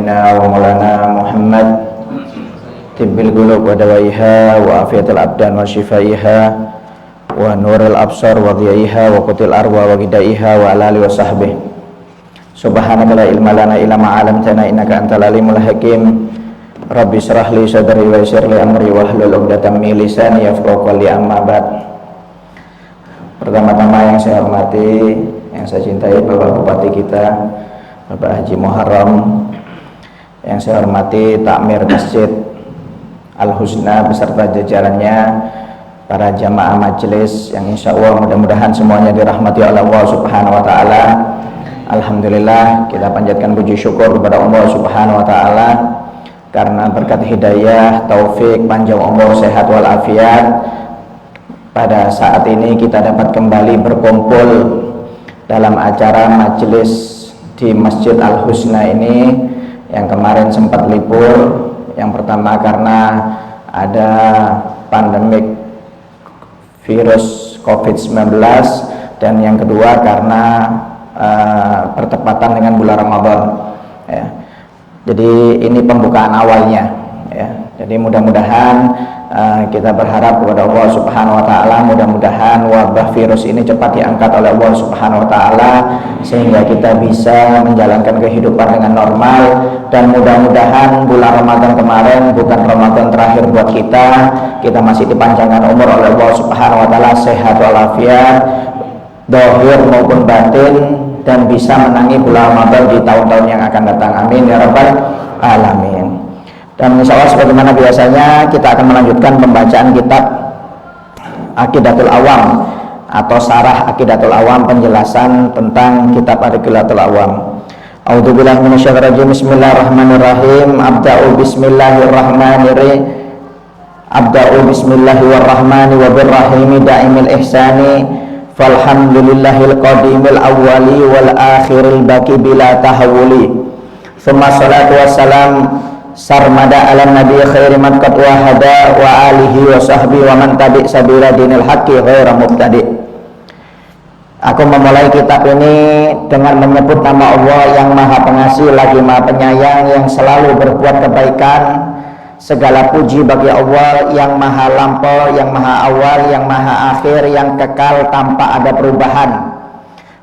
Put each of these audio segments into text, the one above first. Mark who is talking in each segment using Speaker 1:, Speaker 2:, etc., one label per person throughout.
Speaker 1: نبينا ومولانا محمد طب القلوب ودوائها وعافية الأبدان وشفائها ونور الأبصار وضيائها وقوت الأرواح وغذائها وعلى آله وصحبه. Subhanaka la ilma lana illa ma 'allamtana innaka antal alimul hakim. Rabbi shrah li sadri wa yassir li amri wahlul 'uqdatam min lisani yafqahu qawli, amma ba'd. Pertama-tama yang saya hormati, yang saya cintai Bapak Bupati kita, Bapak Haji Muharram. Yang saya hormati takmir Masjid Al-Husna beserta jajarannya, para jamaah majelis yang insya Allah mudah-mudahan semuanya dirahmati oleh Allah Subhanahu wa Ta'ala. Alhamdulillah, kita panjatkan puji syukur kepada Allah Subhanahu wa Ta'ala karena berkat hidayah, taufik, panjang umur, sehat walafiat, pada saat ini kita dapat kembali berkumpul dalam acara majelis di Masjid Al-Husna ini yang kemarin sempat libur. Yang pertama karena ada pandemik virus COVID-19, dan yang kedua karena bertepatan dengan bulan Ramadan ya. Jadi ini pembukaan awalnya ya. Jadi mudah-mudahan kita berharap kepada Allah Subhanahu wa Ta'ala, mudah-mudahan wabah virus ini cepat diangkat oleh Allah Subhanahu wa Ta'ala sehingga kita bisa menjalankan kehidupan dengan normal, dan mudah-mudahan bulan Ramadan kemarin bukan Ramadan terakhir buat kita masih dipanjangkan umur oleh Allah Subhanahu wa Ta'ala, sehat walafiat zahir maupun batin, dan bisa menangi bulan Ramadan di tahun-tahun yang akan datang. Amin ya rabbal alamin. Dan insya Allah sebagaimana biasanya kita akan melanjutkan pembacaan kitab Aqidatul Awam atau Syarah Aqidatul Awam, penjelasan tentang kitab Aqidatul Awam. A'udzubillahi minasyaitonir rajim. Bismillahirrahmanirrahim. Abda'u bismillahirrahmanirrahim da'imil ihsani falhamdulillahil qadimil awwali wal akhiril baqi bila tahawuli. Tsumma salatu wassalam sarmada ala nabi khairi man qad wahada wa alihi wa sahbihi wa man tabi' sabila dinil haqqi ghaira mubtadi'. Aku memulai kitab ini dengan menyebut nama Allah yang Maha Pengasih lagi Maha Penyayang, yang selalu berbuat kebaikan. Segala puji bagi Allah yang Maha Lampau, yang Maha Awal, yang Maha Akhir, yang kekal tanpa ada perubahan.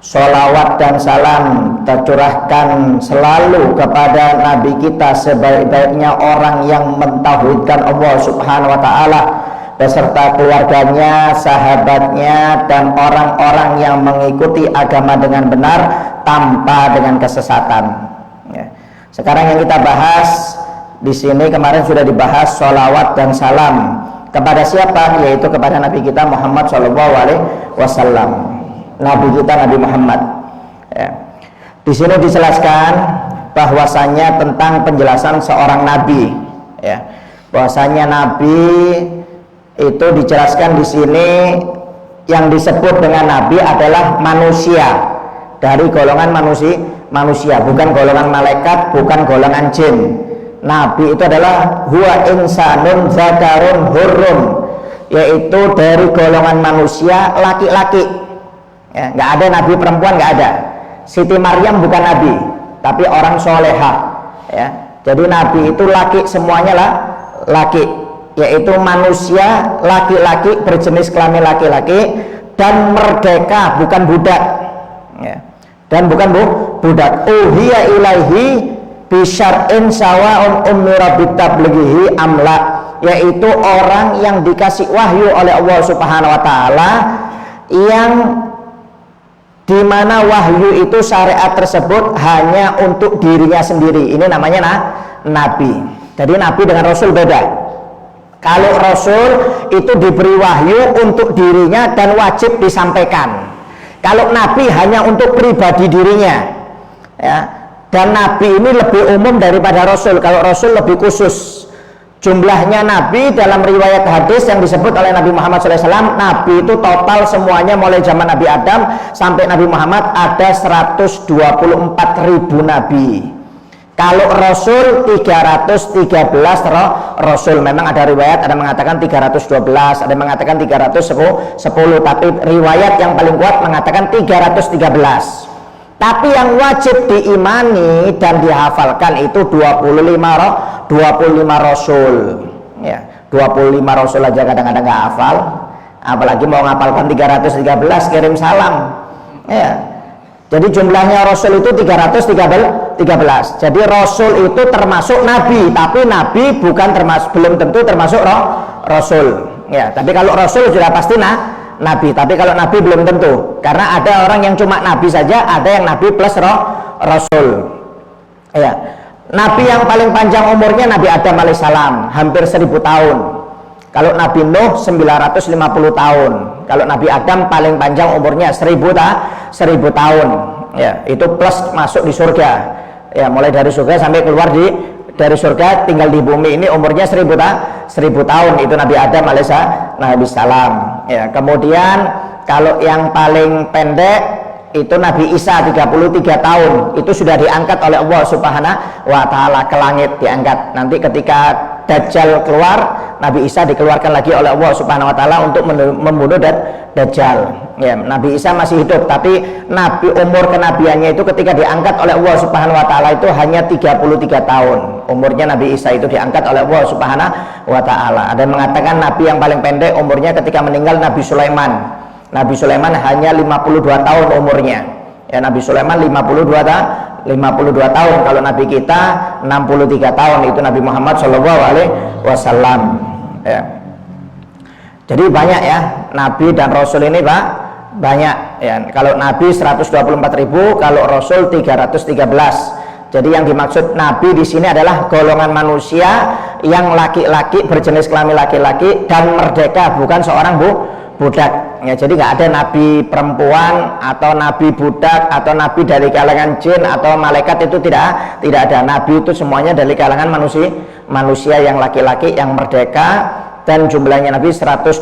Speaker 1: Sholawat dan salam tercurahkan selalu kepada Nabi kita, sebaik-baiknya orang yang mentauhidkan Allah Subhanahu wa Ta'ala, beserta keluarganya, sahabatnya, dan orang-orang yang mengikuti agama dengan benar tanpa dengan kesesatan ya. Sekarang yang kita bahas di sini, kemarin sudah dibahas sholawat dan salam kepada siapa, yaitu kepada Nabi kita Muhammad SAW, Nabi kita Nabi Muhammad ya. Di sini dijelaskan bahwasannya tentang penjelasan seorang nabi ya. Bahwasanya nabi itu dijelaskan di sini, yang disebut dengan nabi adalah manusia, dari golongan manusia, bukan golongan malaikat, bukan golongan jin. Nabi itu adalah huwa insanun zakarun hurrun, yaitu dari golongan manusia laki-laki ya, nggak ada nabi perempuan, nggak ada. Siti Maryam bukan nabi, tapi orang solehah ya. Jadi nabi itu laki, semuanya lah laki, yaitu manusia laki-laki berjenis kelamin laki-laki, dan merdeka, bukan budak ya. Dan bukan budak. Uhiya ilaihi bisyar'in sawa'un umira bitablighihi amla, yaitu orang yang dikasih wahyu oleh Allah Subhanahu wa Ta'ala, yang dimana wahyu itu syariat tersebut hanya untuk dirinya sendiri. Ini namanya nabi. Jadi nabi dengan rasul beda. Kalau rasul itu diberi wahyu untuk dirinya dan wajib disampaikan. Kalau nabi hanya untuk pribadi dirinya ya. Dan nabi ini lebih umum daripada rasul. Kalau rasul lebih khusus. Jumlahnya nabi dalam riwayat hadis yang disebut oleh Nabi Muhammad SAW, nabi itu total semuanya mulai zaman Nabi Adam sampai Nabi Muhammad ada 124.000 nabi. Kalau Rasul 313 Rasul. Memang ada riwayat, ada mengatakan 312, ada yang mengatakan 310, tapi riwayat yang paling kuat mengatakan 313. Tapi yang wajib diimani dan dihafalkan itu 25 rasul. Ya, 25 rasul aja kadang-kadang nggak hafal, apalagi mau ngapalkan 313 kirim salam. Ya. Jadi jumlahnya rasul itu 313. Jadi rasul itu termasuk nabi, tapi nabi bukan termasuk, belum tentu termasuk rasul. Ya, tapi kalau rasul sudah pasti nabi, tapi kalau nabi belum tentu, karena ada orang yang cuma nabi saja, ada yang nabi plus rasul. Ya, nabi yang paling panjang umurnya Nabi Adam alaihissalam, hampir 1000 tahun. Kalau Nabi Nuh 950 tahun. Kalau Nabi Adam paling panjang umurnya 1000 tahun. Ya, itu plus masuk di surga. Ya, mulai dari surga sampai keluar dari surga tinggal di bumi ini umurnya 1000 tahun, itu Nabi Adam alaihissalam. Ya, kemudian kalau yang paling pendek itu Nabi Isa 33 tahun, itu sudah diangkat oleh Allah Subhanahu wa taala ke langit, diangkat. Nanti ketika Dajjal keluar, Nabi Isa dikeluarkan lagi oleh Allah Subhanahu wa taala untuk membunuh Dajjal. Ya, Nabi Isa masih hidup, tapi nabi umur kenabiannya itu ketika diangkat oleh Allah Subhanahu wa taala itu hanya 33 tahun. Umurnya Nabi Isa itu diangkat oleh Allah Subhanahu wa taala. Ada yang mengatakan nabi yang paling pendek umurnya ketika meninggal Nabi Sulaiman. Nabi Sulaiman hanya 52 tahun umurnya. Ya, Nabi Sulaiman 52 tahun. Kalau Nabi kita 63 tahun, itu Nabi Muhammad SAW. Ya. Jadi banyak ya Nabi dan Rasul ini Pak, banyak ya. Kalau Nabi 124.000, kalau Rasul 313. Jadi yang dimaksud Nabi di sini adalah golongan manusia yang laki-laki, berjenis kelamin laki-laki dan merdeka, bukan seorang budak. Ya, jadi nggak ada nabi perempuan atau nabi budak atau nabi dari kalangan jin atau malaikat, itu tidak ada. Nabi itu semuanya dari kalangan manusia yang laki-laki yang merdeka, dan jumlahnya Nabi 124.000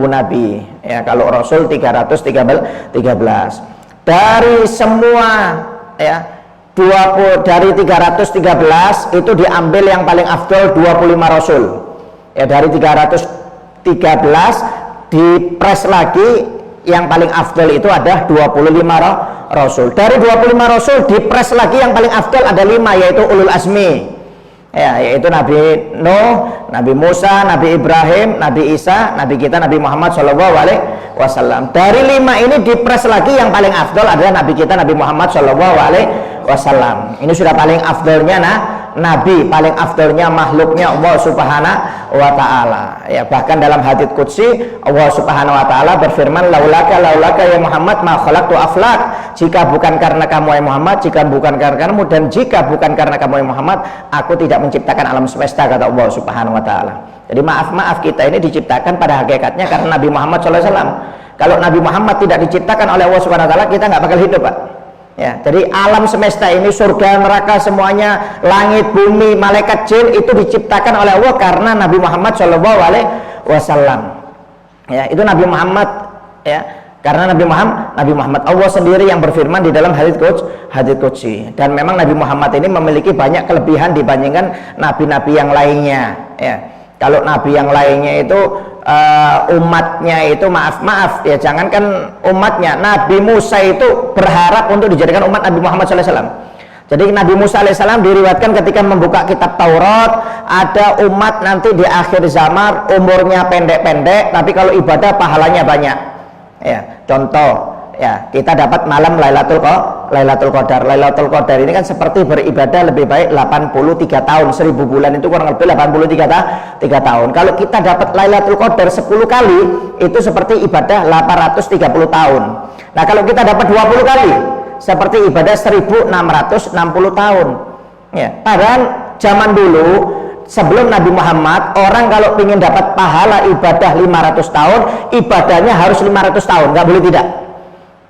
Speaker 1: nabi. Ya, kalau Rasul 313. Dari semua ya 20 dari 313 itu diambil yang paling afdol 25 rasul. Ya, dari 313 dipres lagi yang paling afdal itu ada 25 rasul. Dari 25 rasul dipres lagi yang paling afdal ada 5, yaitu ulul azmi. Ya, yaitu Nabi Nuh, Nabi Musa, Nabi Ibrahim, Nabi Isa, Nabi kita Nabi Muhammad SAW. Dari 5 ini dipres lagi yang paling afdal adalah Nabi kita Nabi Muhammad SAW. Ini sudah paling afdalnya Nabi, paling afdalnya makhluknya Allah Subhanahu wa taala. Ya, bahkan dalam hadits qudsi Allah Subhanahu wa taala berfirman, laulaka ya Muhammad ma khalaqtu aflak. Jika bukan karena kamu ya Muhammad, jika bukan karena kamu, dan jika bukan karena kamu ya Muhammad, aku tidak menciptakan alam semesta, kata Allah Subhanahu wa taala. Jadi maaf kita ini diciptakan pada hakikatnya karena Nabi Muhammad SAW. Kalau Nabi Muhammad tidak diciptakan oleh Allah Subhanahu wa taala, kita nggak bakal hidup, Pak. Ya, jadi alam semesta ini, surga, neraka, semuanya, langit, bumi, malaikat, jin, itu diciptakan oleh Allah karena Nabi Muhammad SAW. Ya, itu Nabi Muhammad, ya, karena Nabi Muhammad Allah sendiri yang berfirman di dalam hadits qudsi. Dan memang Nabi Muhammad ini memiliki banyak kelebihan dibandingkan nabi-nabi yang lainnya. Ya, kalau nabi yang lainnya itu umatnya itu maaf ya, jangankan umatnya, Nabi Musa itu berharap untuk dijadikan umat Nabi Muhammad SAW. Jadi Nabi Musa alaihissalam diriwayatkan ketika membuka kitab Taurat, ada umat nanti di akhir zaman umurnya pendek-pendek, tapi kalau ibadah pahalanya banyak. Ya, contoh ya, kita dapat malam Lailatul Qadar. Lailatul Qadar ini kan seperti beribadah lebih baik 83 tahun, 1000 bulan itu kurang lebih 83 tahun. Kalau kita dapat Lailatul Qadar 10 kali, itu seperti ibadah 830 tahun. Nah, kalau kita dapat 20 kali, seperti ibadah 1660 tahun. Ya, padahal zaman dulu sebelum Nabi Muhammad, orang kalau ingin dapat pahala ibadah 500 tahun, ibadahnya harus 500 tahun, nggak boleh tidak.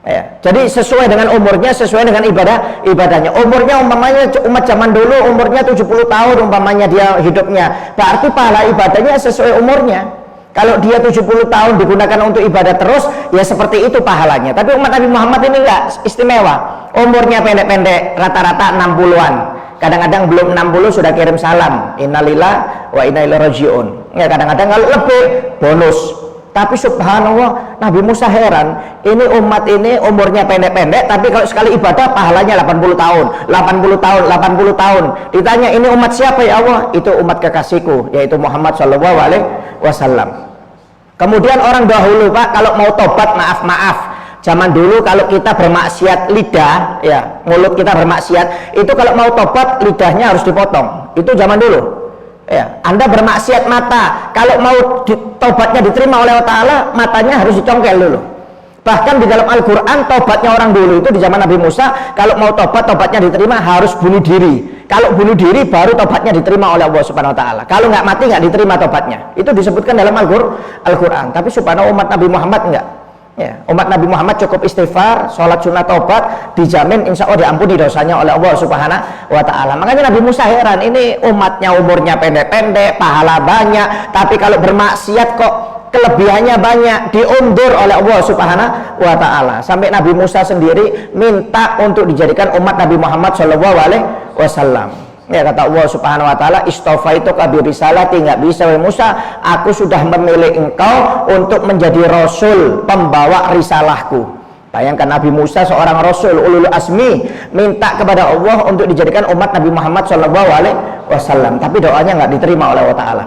Speaker 1: Ya, jadi sesuai dengan umurnya, sesuai dengan ibadahnya. Umurnya umpamanya umat zaman dulu umurnya 70 tahun umpamanya dia hidupnya, berarti pahala ibadahnya sesuai umurnya. Kalau dia 70 tahun digunakan untuk ibadah terus, ya seperti itu pahalanya. Tapi umat Nabi Muhammad ini enggak istimewa. Umurnya pendek-pendek, rata-rata 60-an. Kadang-kadang belum 60 sudah kirim salam, innalillah wa inna ilaihi rajiun. Ya, kadang-kadang kalau lebih bonus. Tapi subhanallah, Nabi Musa heran, ini umat ini umurnya pendek-pendek, tapi kalau sekali ibadah pahalanya 80 tahun, 80 tahun, 80 tahun. Ditanya, ini umat siapa ya Allah? Itu umat kekasihku, yaitu Muhammad Shallallahu Alaihi Wasallam. Kemudian orang dahulu Pak, kalau mau tobat, maaf, zaman dulu kalau kita bermaksiat lidah, ya mulut kita bermaksiat, itu kalau mau tobat lidahnya harus dipotong. Itu zaman dulu. Ya, Anda bermaksiat mata, kalau mau tobatnya diterima oleh Allah Ta'ala, matanya harus dicongkel dulu. Bahkan di dalam Al-Quran, tobatnya orang dulu itu di zaman Nabi Musa, kalau mau tobatnya diterima harus bunuh diri. Kalau bunuh diri baru tobatnya diterima oleh Allah Subhanahu Wa Ta'ala. Kalau nggak mati nggak diterima tobatnya. Itu disebutkan dalam Al-Quran. Tapi subhanallah umat Nabi Muhammad enggak. Ya, umat Nabi Muhammad cukup istighfar, sholat sunnah taubat, dijamin insya Allah diampuni dosanya oleh Allah Subhanahu Wa Ta'ala. Makanya Nabi Musa heran, ini umatnya umurnya pendek-pendek, pahala banyak, tapi kalau bermaksiat kok kelebihannya banyak, diundur oleh Allah Subhanahu Wa Ta'ala. Sampai Nabi Musa sendiri minta untuk dijadikan umat Nabi Muhammad Shallallahu Alaihi Wasallam. Ya, kata Allah Subhanahu Wa Ta'ala, istofaituka bi risalati, nggak bisa wahai Musa, aku sudah memilih engkau untuk menjadi rasul, pembawa risalahku. Bayangkan Nabi Musa seorang rasul ulul asmi minta kepada Allah untuk dijadikan umat Nabi Muhammad Shallallahu Alaihi Wasallam, tapi doanya nggak diterima oleh Allah Ta'ala.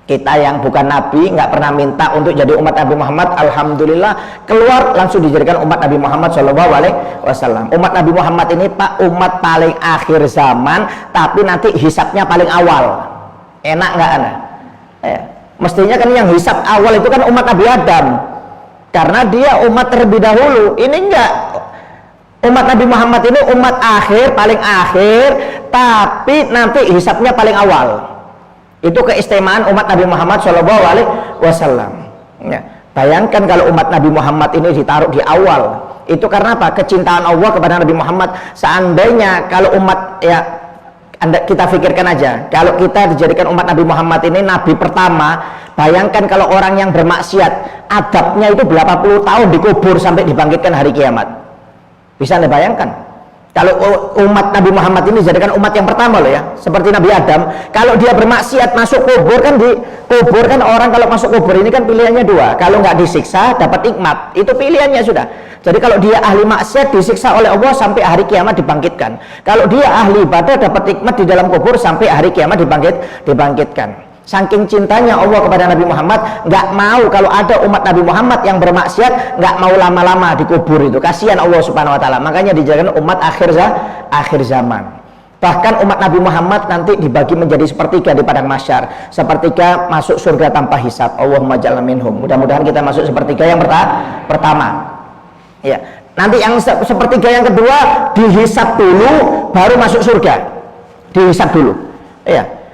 Speaker 1: Kita yang bukan Nabi nggak pernah minta untuk jadi umat Nabi Muhammad, alhamdulillah keluar langsung dijadikan umat Nabi Muhammad Shallallahu Alaihi Wasallam. Umat Nabi Muhammad ini Pak, umat paling akhir zaman, tapi nanti hisapnya paling awal. Enak nggak Anda? Mestinya kan yang hisap awal itu kan umat Nabi Adam, karena dia umat terlebih dahulu. Ini enggak, umat Nabi Muhammad ini umat akhir, paling akhir, tapi nanti hisapnya paling awal. Itu keistimewaan umat Nabi Muhammad Shallallahu Alaihi Wasallam. Ya, bayangkan kalau umat Nabi Muhammad ini ditaruh di awal, itu karena apa? Kecintaan Allah kepada Nabi Muhammad. Seandainya kalau umat, ya kita pikirkan aja, kalau kita dijadikan umat Nabi Muhammad ini Nabi pertama, bayangkan kalau orang yang bermaksiat, adabnya itu berapa puluh tahun dikubur sampai dibangkitkan hari kiamat. Bisa Anda bayangkan? Kalau umat Nabi Muhammad ini dijadikan umat yang pertama loh ya, seperti Nabi Adam, kalau dia bermaksiat masuk kubur kan, dikubur kan, orang kalau masuk kubur ini kan pilihannya dua, kalau nggak disiksa dapat nikmat, itu pilihannya sudah. Jadi kalau dia ahli maksiat disiksa oleh Allah sampai hari kiamat dibangkitkan, kalau dia ahli ibadah dapat nikmat di dalam kubur sampai hari kiamat dibangkitkan. Saking cintanya Allah kepada Nabi Muhammad, nggak mau kalau ada umat Nabi Muhammad yang bermaksiat, nggak mau lama-lama dikubur. Itu kasihan Allah Subhanahu Wa Ta'ala. Makanya dijadikan umat akhir zaman. Bahkan umat Nabi Muhammad nanti dibagi menjadi sepertiga di padang mahsyar, sepertiga masuk surga tanpa hisab. Allahumma ja'alna minhum. Mudah-mudahan kita masuk sepertiga yang pertama. Ya, nanti yang sepertiga yang kedua dihisab dulu, baru masuk surga. Dihisab dulu. Ya.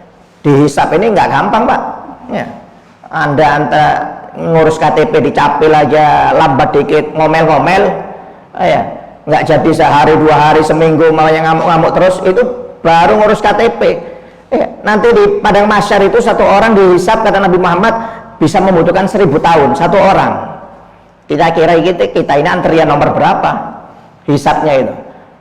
Speaker 1: Dihisap ini nggak gampang Pak ya. Anda ngurus KTP dicapil aja lambat dikit, ngomel-ngomel ya, nggak jadi sehari, 2 hari, seminggu malah ngamuk-ngamuk terus, itu baru ngurus KTP ya. Nanti di padang mahsyar itu satu orang dihisap, kata Nabi Muhammad, bisa membutuhkan 1000 tahun satu orang. Kita kira kita ini antrian nomor berapa hisapnya itu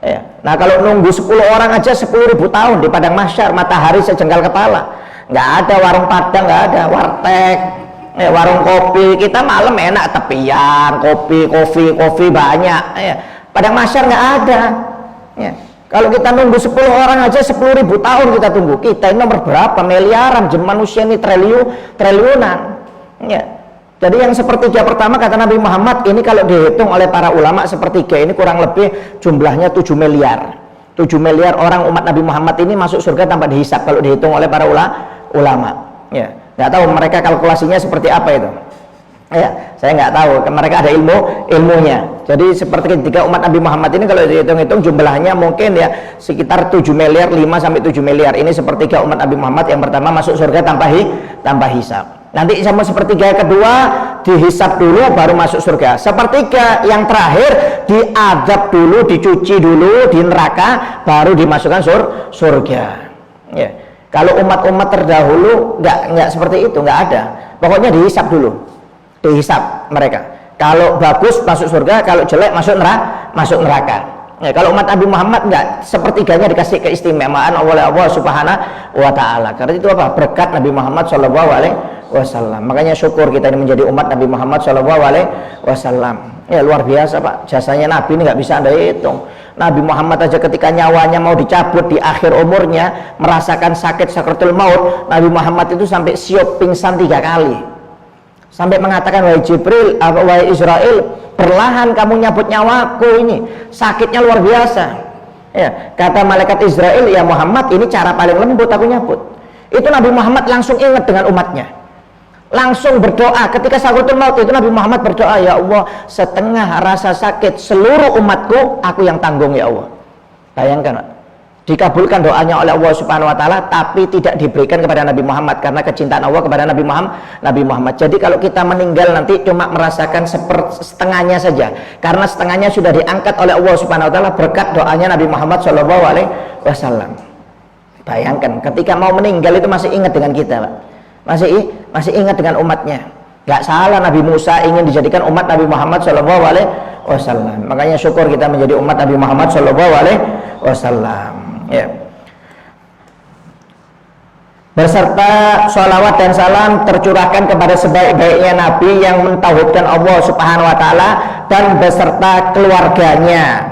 Speaker 1: ya. Nah kalau nunggu 10 orang aja 10.000 tahun di padang mahsyar, matahari sejengkal kepala, nggak ada warung padang, nggak ada warteg, warung kopi. Kita malam enak tepian, kopi banyak ya. Padang mahsyar nggak ada ya. Kalau kita nunggu 10 orang aja 10.000 tahun kita tunggu. Kita ini nomor berapa? Miliaran, manusia ini triliunan ya. Jadi yang sepertiga pertama kata Nabi Muhammad ini kalau dihitung oleh para ulama, sepertiga ini kurang lebih jumlahnya 7 miliar. 7 miliar orang umat Nabi Muhammad ini masuk surga tanpa dihisap kalau dihitung oleh para ulama. Ya, nggak tahu mereka kalkulasinya seperti apa itu. Ya, saya nggak tahu. Mereka ada ilmunya. Jadi sepertiga umat Nabi Muhammad ini kalau dihitung-hitung jumlahnya mungkin ya sekitar 7 miliar, 5 sampai 7 miliar. Ini sepertiga umat Nabi Muhammad yang pertama masuk surga tanpa hisap. Nanti sama sepertiga kedua dihisap dulu baru masuk surga. Sepertiga yang terakhir diadab dulu, dicuci dulu di neraka, baru dimasukkan surga. Ya. Kalau umat-umat terdahulu nggak seperti itu, nggak ada. Pokoknya dihisap dulu, dihisap mereka. Kalau bagus masuk surga, kalau jelek masuk neraka. Ya, kalau umat Nabi Muhammad enggak, sepertiganya dikasih keistimewaan oleh Allah Subhanahu Wa Ta'ala. Karena itu apa? Berkat Nabi Muhammad Shallallahu Alaihi wasallam. Makanya syukur kita ini menjadi umat Nabi Muhammad sallallahu alaihi wasallam. Ya luar biasa Pak, jasanya Nabi ini nggak bisa Anda hitung. Nabi Muhammad aja ketika nyawanya mau dicabut di akhir umurnya, merasakan sakit sakratul maut, Nabi Muhammad itu sampai siup pingsan 3 kali. Sampai mengatakan, wahai Jibril, wahai Israel, perlahan kamu nyabut nyawaku ini, sakitnya luar biasa. Ya, kata malaikat Israel, ya Muhammad, ini cara paling lembut aku nyabut. Itu Nabi Muhammad langsung ingat dengan umatnya, langsung berdoa. Ketika sakratul maut itu Nabi Muhammad berdoa, ya Allah, setengah rasa sakit seluruh umatku aku yang tanggung ya Allah. Bayangkan Pak, dikabulkan doanya oleh Allah Subhanahu wa taala, tapi tidak diberikan kepada Nabi Muhammad karena kecintaan Allah kepada Nabi Muhammad. Jadi kalau kita meninggal nanti cuma merasakan setengahnya saja, karena setengahnya sudah diangkat oleh Allah Subhanahu wa taala berkat doanya Nabi Muhammad sallallahu alaihi wasallam. Bayangkan ketika mau meninggal itu masih ingat dengan kita Pak, masih ingat dengan umatnya. Gak salah Nabi Musa ingin dijadikan umat Nabi Muhammad sallallahu alaihi wasallam. Makanya syukur kita menjadi umat Nabi Muhammad sallallahu alaihi wasallam. Ya. Beserta sholawat dan salam tercurahkan kepada sebaik-baiknya Nabi yang mentauhidkan Allah Subhanahu wa taala dan beserta keluarganya.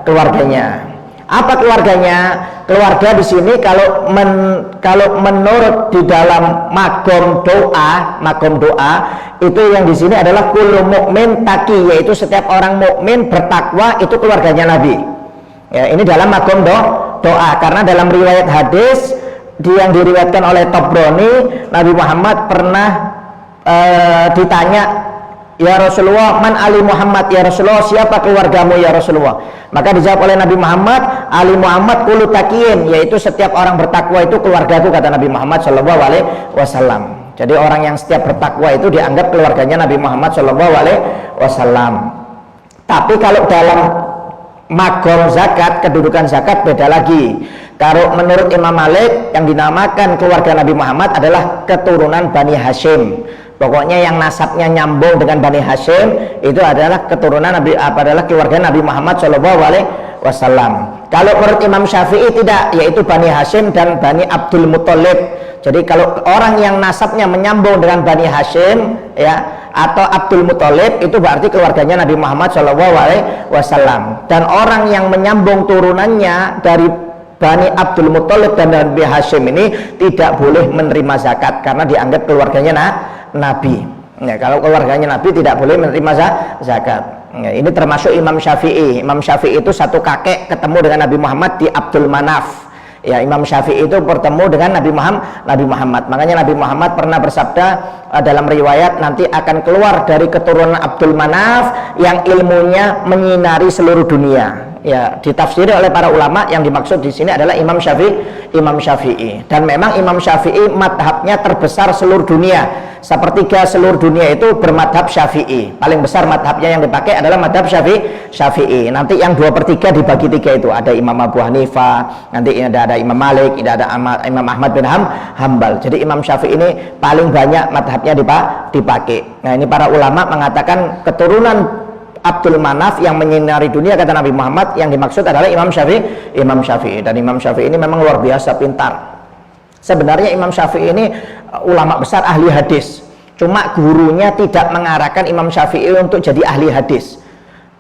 Speaker 1: Keluarganya. Apa keluarganya? Keluarga di sini kalau menurut di dalam makom doa itu yang di sini adalah kullu mukmin taqi, yaitu setiap orang mukmin bertakwa itu keluarganya Nabi. Ya, ini dalam makom doa, karena dalam riwayat hadis yang diriwayatkan oleh Tabrani, Nabi Muhammad pernah ditanya, ya Rasulullah, man ali Muhammad, ya Rasulullah, siapa keluargamu ya Rasulullah? Maka dijawab oleh Nabi Muhammad, ali Muhammad kullu taqiyin, yaitu setiap orang bertakwa itu keluargaku, kata Nabi Muhammad sallallahu alaihi wasallam. Jadi orang yang setiap bertakwa itu dianggap keluarganya Nabi Muhammad sallallahu alaihi wasallam. Tapi kalau dalam magom zakat, kedudukan zakat beda lagi. Kalau menurut Imam Malik yang dinamakan keluarga Nabi Muhammad adalah keturunan Bani Hashim. Pokoknya yang nasabnya nyambung dengan Bani Hashim itu adalah keturunan Nabi, adalah keluarga Nabi Muhammad Shallallahu Alaihi Wasallam. Kalau menurut Imam Syafi'i tidak, yaitu Bani Hashim dan Bani Abdul Muthalib. Jadi kalau orang yang nasabnya menyambung dengan Bani Hashim, ya, atau Abdul Muthalib, itu berarti keluarganya Nabi Muhammad Shallallahu Alaihi Wasallam. Dan orang yang menyambung turunannya dari Bani Abdul Muthalib dan Bani Hashim ini tidak boleh menerima zakat karena dianggap keluarganya Nabi. Ya, kalau keluarganya Nabi tidak boleh menerima zakat. Ya, ini termasuk Imam Syafi'i. Imam Syafi'i itu satu kakek ketemu dengan Nabi Muhammad di Abdul Manaf. Ya, Imam Syafi'i itu bertemu dengan Nabi Muhammad. Makanya Nabi Muhammad pernah bersabda dalam riwayat, nanti akan keluar dari keturunan Abdul Manaf yang ilmunya menyinari seluruh dunia. Ya, ditafsiri oleh para ulama, yang dimaksud di sini adalah Imam Syafi'i. Dan memang Imam Syafi'i madhabnya terbesar seluruh dunia. Sepertiga seluruh dunia itu bermadhab Syafi'i. Paling besar madhabnya yang dipakai adalah madhab Syafi'i. Nanti yang 2/3 dibagi 3 itu ada Imam Abu Hanifah, nanti ada Imam Malik, ada Imam Ahmad bin Hambal. Jadi Imam Syafi'i ini paling banyak madhabnya dipakai. Nah, ini para ulama mengatakan keturunan Abdul Manaf yang menyinari dunia, kata Nabi Muhammad, yang dimaksud adalah Imam Syafi'i. Dan Imam Syafi'i ini memang luar biasa pintar. Sebenarnya Imam Syafi'i ini ulama besar ahli hadis, cuma gurunya tidak mengarahkan Imam Syafi'i untuk jadi ahli hadis.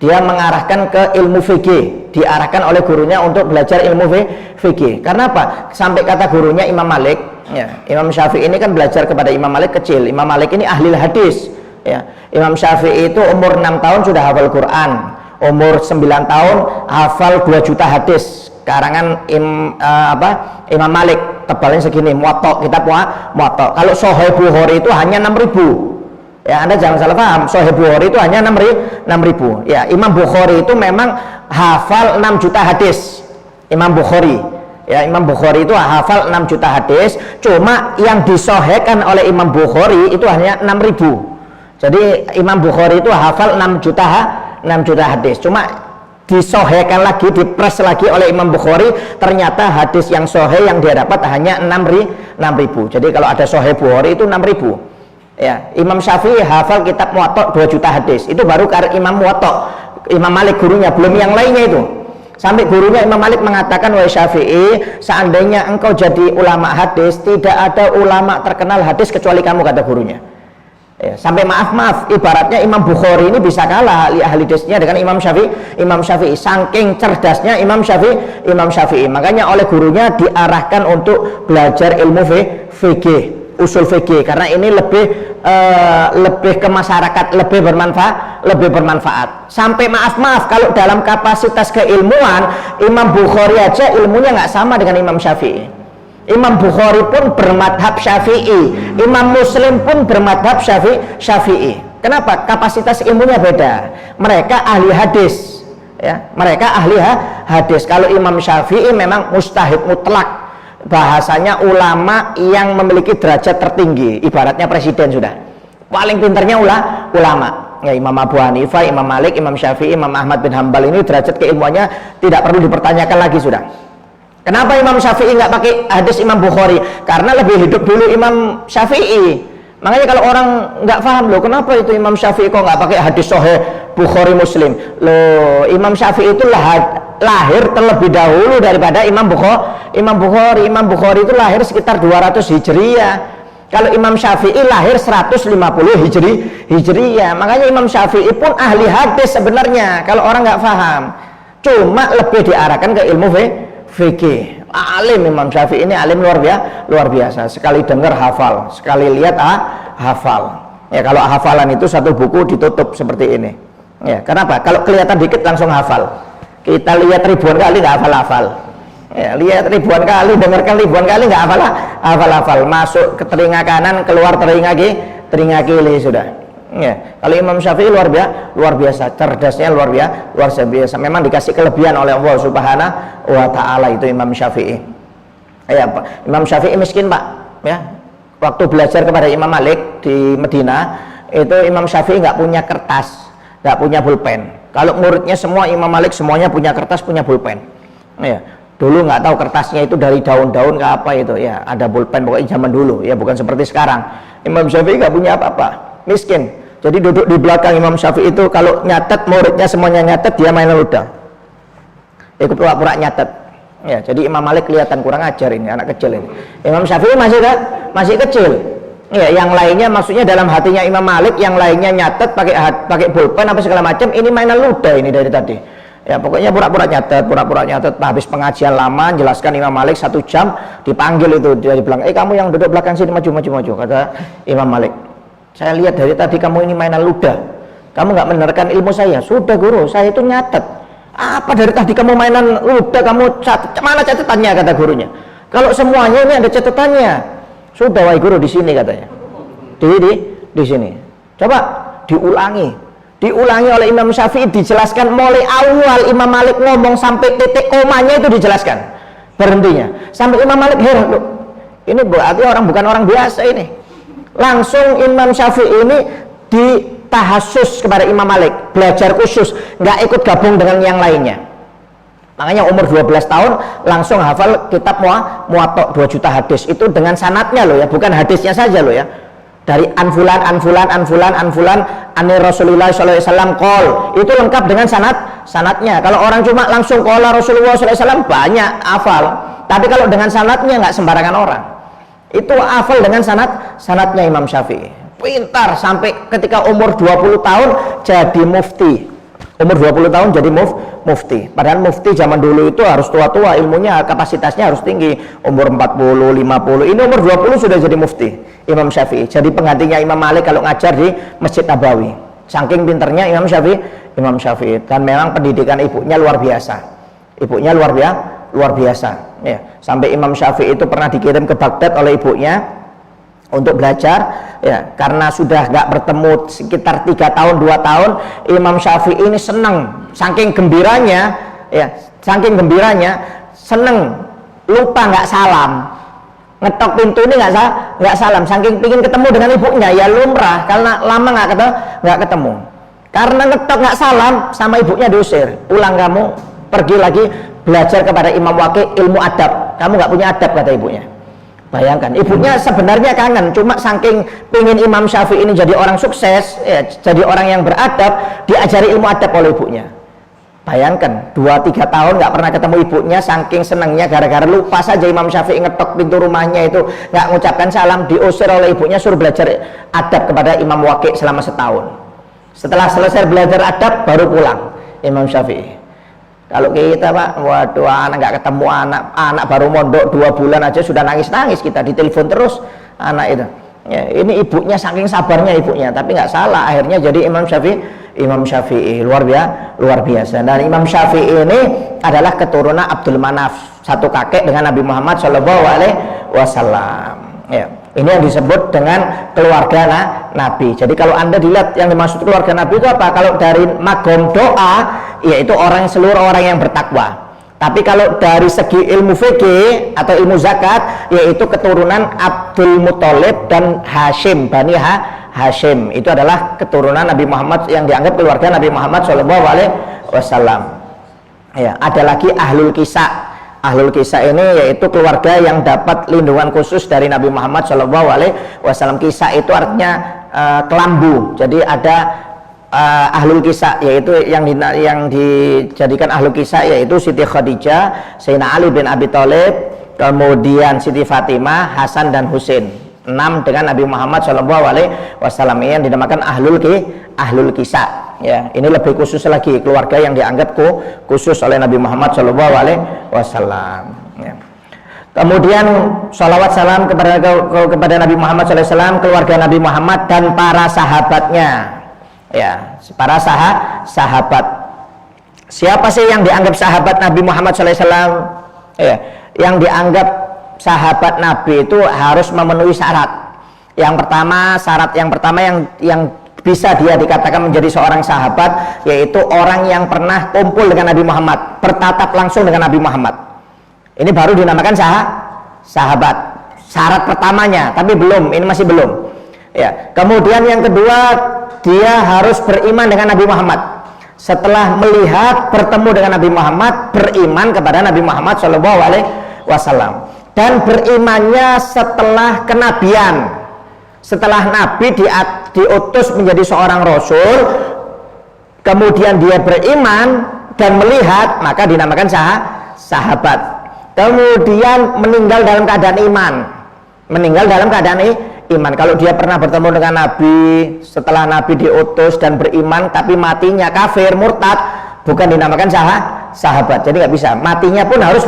Speaker 1: Dia mengarahkan ke ilmu fikih, diarahkan oleh gurunya untuk belajar ilmu fikih. Karena apa? Sampai kata gurunya Imam Malik, ya, Imam Syafi'i ini kan belajar kepada Imam Malik kecil. Imam Malik ini ahli hadis. Ya, Imam Syafi'i itu umur 6 tahun sudah hafal Quran, umur 9 tahun hafal 2 juta hadis karangan Imam Malik, tebalnya segini, Muwatta, kitab Muwatta. Kalau Sahih Bukhari itu hanya 6.000. Ya, Anda jangan salah paham, Sahih Bukhari itu hanya 6.000. Ya, Imam Bukhari itu memang hafal 6 juta hadis. Imam Bukhari. Ya, Imam Bukhari itu hafal 6 juta hadis, cuma yang disahihkan oleh Imam Bukhari itu hanya 6.000. Jadi Imam Bukhari itu hafal 6 juta hadis, cuma disahihkan lagi, dipres lagi oleh Imam Bukhari, ternyata hadis yang sahih yang dia dapat hanya 6.000. Jadi kalau ada Sahih Bukhari itu 6.000. Ya, Imam Syafi'i hafal kitab Muwatta 2 juta hadis. Itu baru Imam Muwatta, Imam Malik gurunya, belum yang lainnya itu. Sampai gurunya Imam Malik mengatakan, wahai Syafi'i, seandainya engkau jadi ulama hadis, tidak ada ulama terkenal hadis kecuali kamu, kata gurunya. Ya, sampai maaf, ibaratnya Imam Bukhari ini bisa kalah ahli hadisnya dengan Imam Syafi'i. Saking cerdasnya Imam Syafi'i. Makanya oleh gurunya diarahkan untuk belajar ilmu fikih, usul fikih, karena ini lebih ke masyarakat, lebih bermanfaat. Sampai maaf, kalau dalam kapasitas keilmuan Imam Bukhari aja ilmunya nggak sama dengan Imam Syafi'i. Imam Bukhari pun bermadhab Syafi'i, Imam Muslim pun bermadhab Syafi'i. Kenapa? Kapasitas ilmunya beda. Mereka ahli hadis, ya. Mereka ahli hadis. Kalau Imam Syafi'i memang mustahid mutlak, bahasanya ulama yang memiliki derajat tertinggi, ibaratnya presiden sudah. Paling pinternya ulama. Ya, Imam Abu Hanifah, Imam Malik, Imam Syafi'i, Imam Ahmad bin Hambal ini derajat keilmuannya tidak perlu dipertanyakan lagi sudah. Kenapa Imam Syafi'i nggak pakai hadis Imam Bukhari? Karena lebih hidup dulu Imam Syafi'i. Makanya kalau orang nggak paham, loh kenapa itu Imam Syafi'i kok nggak pakai hadis Sahih Bukhari Muslim? Loh, Imam Syafi'i itu lahir terlebih dahulu daripada Imam Bukhari. Imam Bukhari itu lahir sekitar 200 Hijriah. Kalau Imam Syafi'i lahir 150 Hijriah. Makanya Imam Syafi'i pun ahli hadis sebenarnya kalau orang nggak paham. Cuma lebih diarahkan ke ilmu fikih. Alim Imam Syafi'i ini alim luar biasa. Sekali dengar hafal, sekali lihat hafal. Ya, kalau hafalan itu satu buku ditutup seperti ini. Ya, kenapa? Kalau kelihatan dikit langsung hafal. Kita lihat ribuan kali nggak hafal. Ya, lihat ribuan kali, dengarkan ribuan kali nggak hafal. Masuk ke telinga kanan, keluar telinga kiri sudah. Ya, kalau Imam Syafi'i luar biasa, cerdasnya luar biasa. Memang dikasih kelebihan oleh Allah Subhanahu wa Ta'ala itu Imam Syafi'i. Ya, Pak. Imam Syafi'i miskin, Pak. Ya, waktu belajar kepada Imam Malik di Medina, itu Imam Syafi'i nggak punya kertas, nggak punya pulpen. Kalau muridnya semua Imam Malik semuanya punya kertas, punya pulpen. Ya, dulu nggak tahu kertasnya itu dari daun-daun ke apa itu. Ya, ada pulpen pokoknya zaman dulu. Ya, bukan seperti sekarang. Imam Syafi'i nggak punya apa-apa, miskin. Jadi duduk di belakang Imam Syafi'i itu, kalau nyatet muridnya semuanya nyatet, dia main ludah. Ikut pura-pura nyatet. Ya, jadi Imam Malik kelihatan kurang ajar ini, anak kecil ini. Imam Syafi'i masih kecil. Ya, yang lainnya maksudnya dalam hatinya Imam Malik, yang lainnya nyatet pakai pulpen apa segala macam, ini mainan ludah ini dari tadi. Ya, pokoknya pura-pura nyatet. Habis pengajian lama, jelaskan Imam Malik 1 jam, dipanggil itu, dia bilang, kamu yang duduk belakang sini, maju, kata Imam Malik. Saya lihat dari tadi kamu ini mainan ludah, kamu nggak menerangkan ilmu saya. Sudah guru, saya itu nyatet. Apa dari tadi kamu mainan ludah, kamu catat, mana catatannya, kata gurunya. Kalau semuanya ini ada catatannya. Sudah wahai guru, di sini katanya. Di sini. Coba diulangi oleh Imam Syafi'i, dijelaskan mulai awal Imam Malik ngomong sampai titik komanya itu dijelaskan. Berhentinya. Sampai Imam Malik heran, loh, ini berarti bukan orang biasa ini. Langsung Imam Syafi'i ini ditahasus kepada Imam Malik, belajar khusus, nggak ikut gabung dengan yang lainnya. Makanya umur 12 tahun langsung hafal kitab Muwatta 2 juta hadis, itu dengan sanadnya loh ya, bukan hadisnya saja loh ya. Dari anfulan anir Rasulullah SAW qol, itu lengkap dengan sanadnya. Kalau orang cuma langsung qala Rasulullah SAW banyak hafal, tapi kalau dengan sanadnya nggak sembarangan orang. Itu hafal dengan sanadnya Imam Syafi'i. Pintar sampai ketika umur 20 tahun jadi mufti. Umur 20 tahun jadi mufti. Padahal mufti zaman dulu itu harus tua-tua, ilmunya, kapasitasnya harus tinggi. Umur 40, 50. Ini umur 20 sudah jadi mufti Imam Syafi'i. Jadi penggantinya Imam Malik kalau ngajar di Masjid Nabawi. Saking pinternya Imam Syafi'i. Dan memang pendidikan ibunya luar biasa. Luar biasa. Ya, sampai Imam Syafi'i itu pernah dikirim ke Baghdad oleh ibunya untuk belajar, ya, karena sudah nggak bertemu sekitar 3 tahun 2 tahun, Imam Syafi'i ini senang, saking gembiranya, seneng, lupa nggak salam, ngetok pintu ini nggak salam, saking pingin ketemu dengan ibunya, ya lumrah, karena lama nggak ketemu, karena ngetok nggak salam, sama ibunya diusir, pulang kamu, pergi lagi belajar kepada Imam Waqi' ilmu adab, kamu nggak punya adab, kata ibunya. Bayangkan, ibunya sebenarnya kangen, cuma saking pengen Imam Syafi'i ini jadi orang sukses, ya, jadi orang yang beradab, diajari ilmu adab oleh ibunya. Bayangkan 2-3 tahun nggak pernah ketemu ibunya, saking senangnya gara-gara lupa saja Imam Syafi'i ngetok pintu rumahnya itu, nggak mengucapkan salam, diusir oleh ibunya, suruh belajar adab kepada Imam Waqi' selama setahun. Setelah selesai belajar adab baru pulang Imam Syafi'i. Kalau kita Pak, waduh, anak nggak ketemu, anak baru mondok 2 bulan aja sudah nangis-nangis, kita ditelepon terus anak itu. Ya, ini ibunya saking sabarnya ibunya, tapi nggak salah, akhirnya jadi Imam Syafi'i luar biasa. Dan Imam Syafi'i ini adalah keturunan Abdul Manaf, satu kakek dengan Nabi Muhammad Shallallahu Alaihi Wasallam. Ya, ini yang disebut dengan keluarga Nabi. Jadi kalau Anda dilihat yang dimaksud keluarga Nabi itu apa? Kalau dari magom doa, yaitu seluruh orang yang bertakwa. Tapi kalau dari segi ilmu fikih atau ilmu zakat, yaitu keturunan Abdul Muthalib dan Hashim, Bani Hashim. Itu adalah keturunan Nabi Muhammad yang dianggap keluarga Nabi Muhammad Shallallahu Alaihi Wasallam. Ya, ada lagi Ahlul Kisah. Ahlul Kisah ini yaitu keluarga yang dapat lindungan khusus dari Nabi Muhammad Shallallahu Alaihi Wasallam. Kisah itu artinya kelambu. Jadi ada Ahlul Kisah, yaitu yang dijadikan Ahlul Kisah yaitu Siti Khadijah, Sayyidina Ali bin Abi Thalib, kemudian Siti Fatimah, Hasan dan Husain. 6 dengan Nabi Muhammad Shallallahu Alaihi Wasallam, yang dinamakan Ahlul Kisah. Ya, ini lebih khusus lagi, keluarga yang dianggap khusus oleh Nabi Muhammad Shallallahu Alaihi Wasallam. Ya. Kemudian sholawat salam kepada Nabi Muhammad Shallallahu Alaihi Wasallam, keluarga Nabi Muhammad dan para sahabatnya. Ya, para sahabat. Siapa sih yang dianggap sahabat Nabi Muhammad SAW? Ya, yang dianggap sahabat Nabi itu harus memenuhi syarat. Syarat yang pertama yang bisa dia dikatakan menjadi seorang sahabat, yaitu orang yang pernah kumpul dengan Nabi Muhammad, bertatap langsung dengan Nabi Muhammad. Ini baru dinamakan sahabat. Syarat pertamanya, tapi belum, ini masih belum. Ya, kemudian yang kedua, dia harus beriman dengan Nabi Muhammad. Setelah melihat, bertemu dengan Nabi Muhammad, beriman kepada Nabi Muhammad Shallallahu Alaihi Wasallam. Dan berimannya setelah kenabian, setelah Nabi diutus menjadi seorang Rasul, kemudian dia beriman dan melihat, maka dinamakan sahabat. Kemudian meninggal dalam keadaan iman, iman. Kalau dia pernah bertemu dengan Nabi setelah Nabi diutus dan beriman, tapi matinya kafir, murtad, bukan dinamakan sahabat. Jadi nggak bisa, matinya pun harus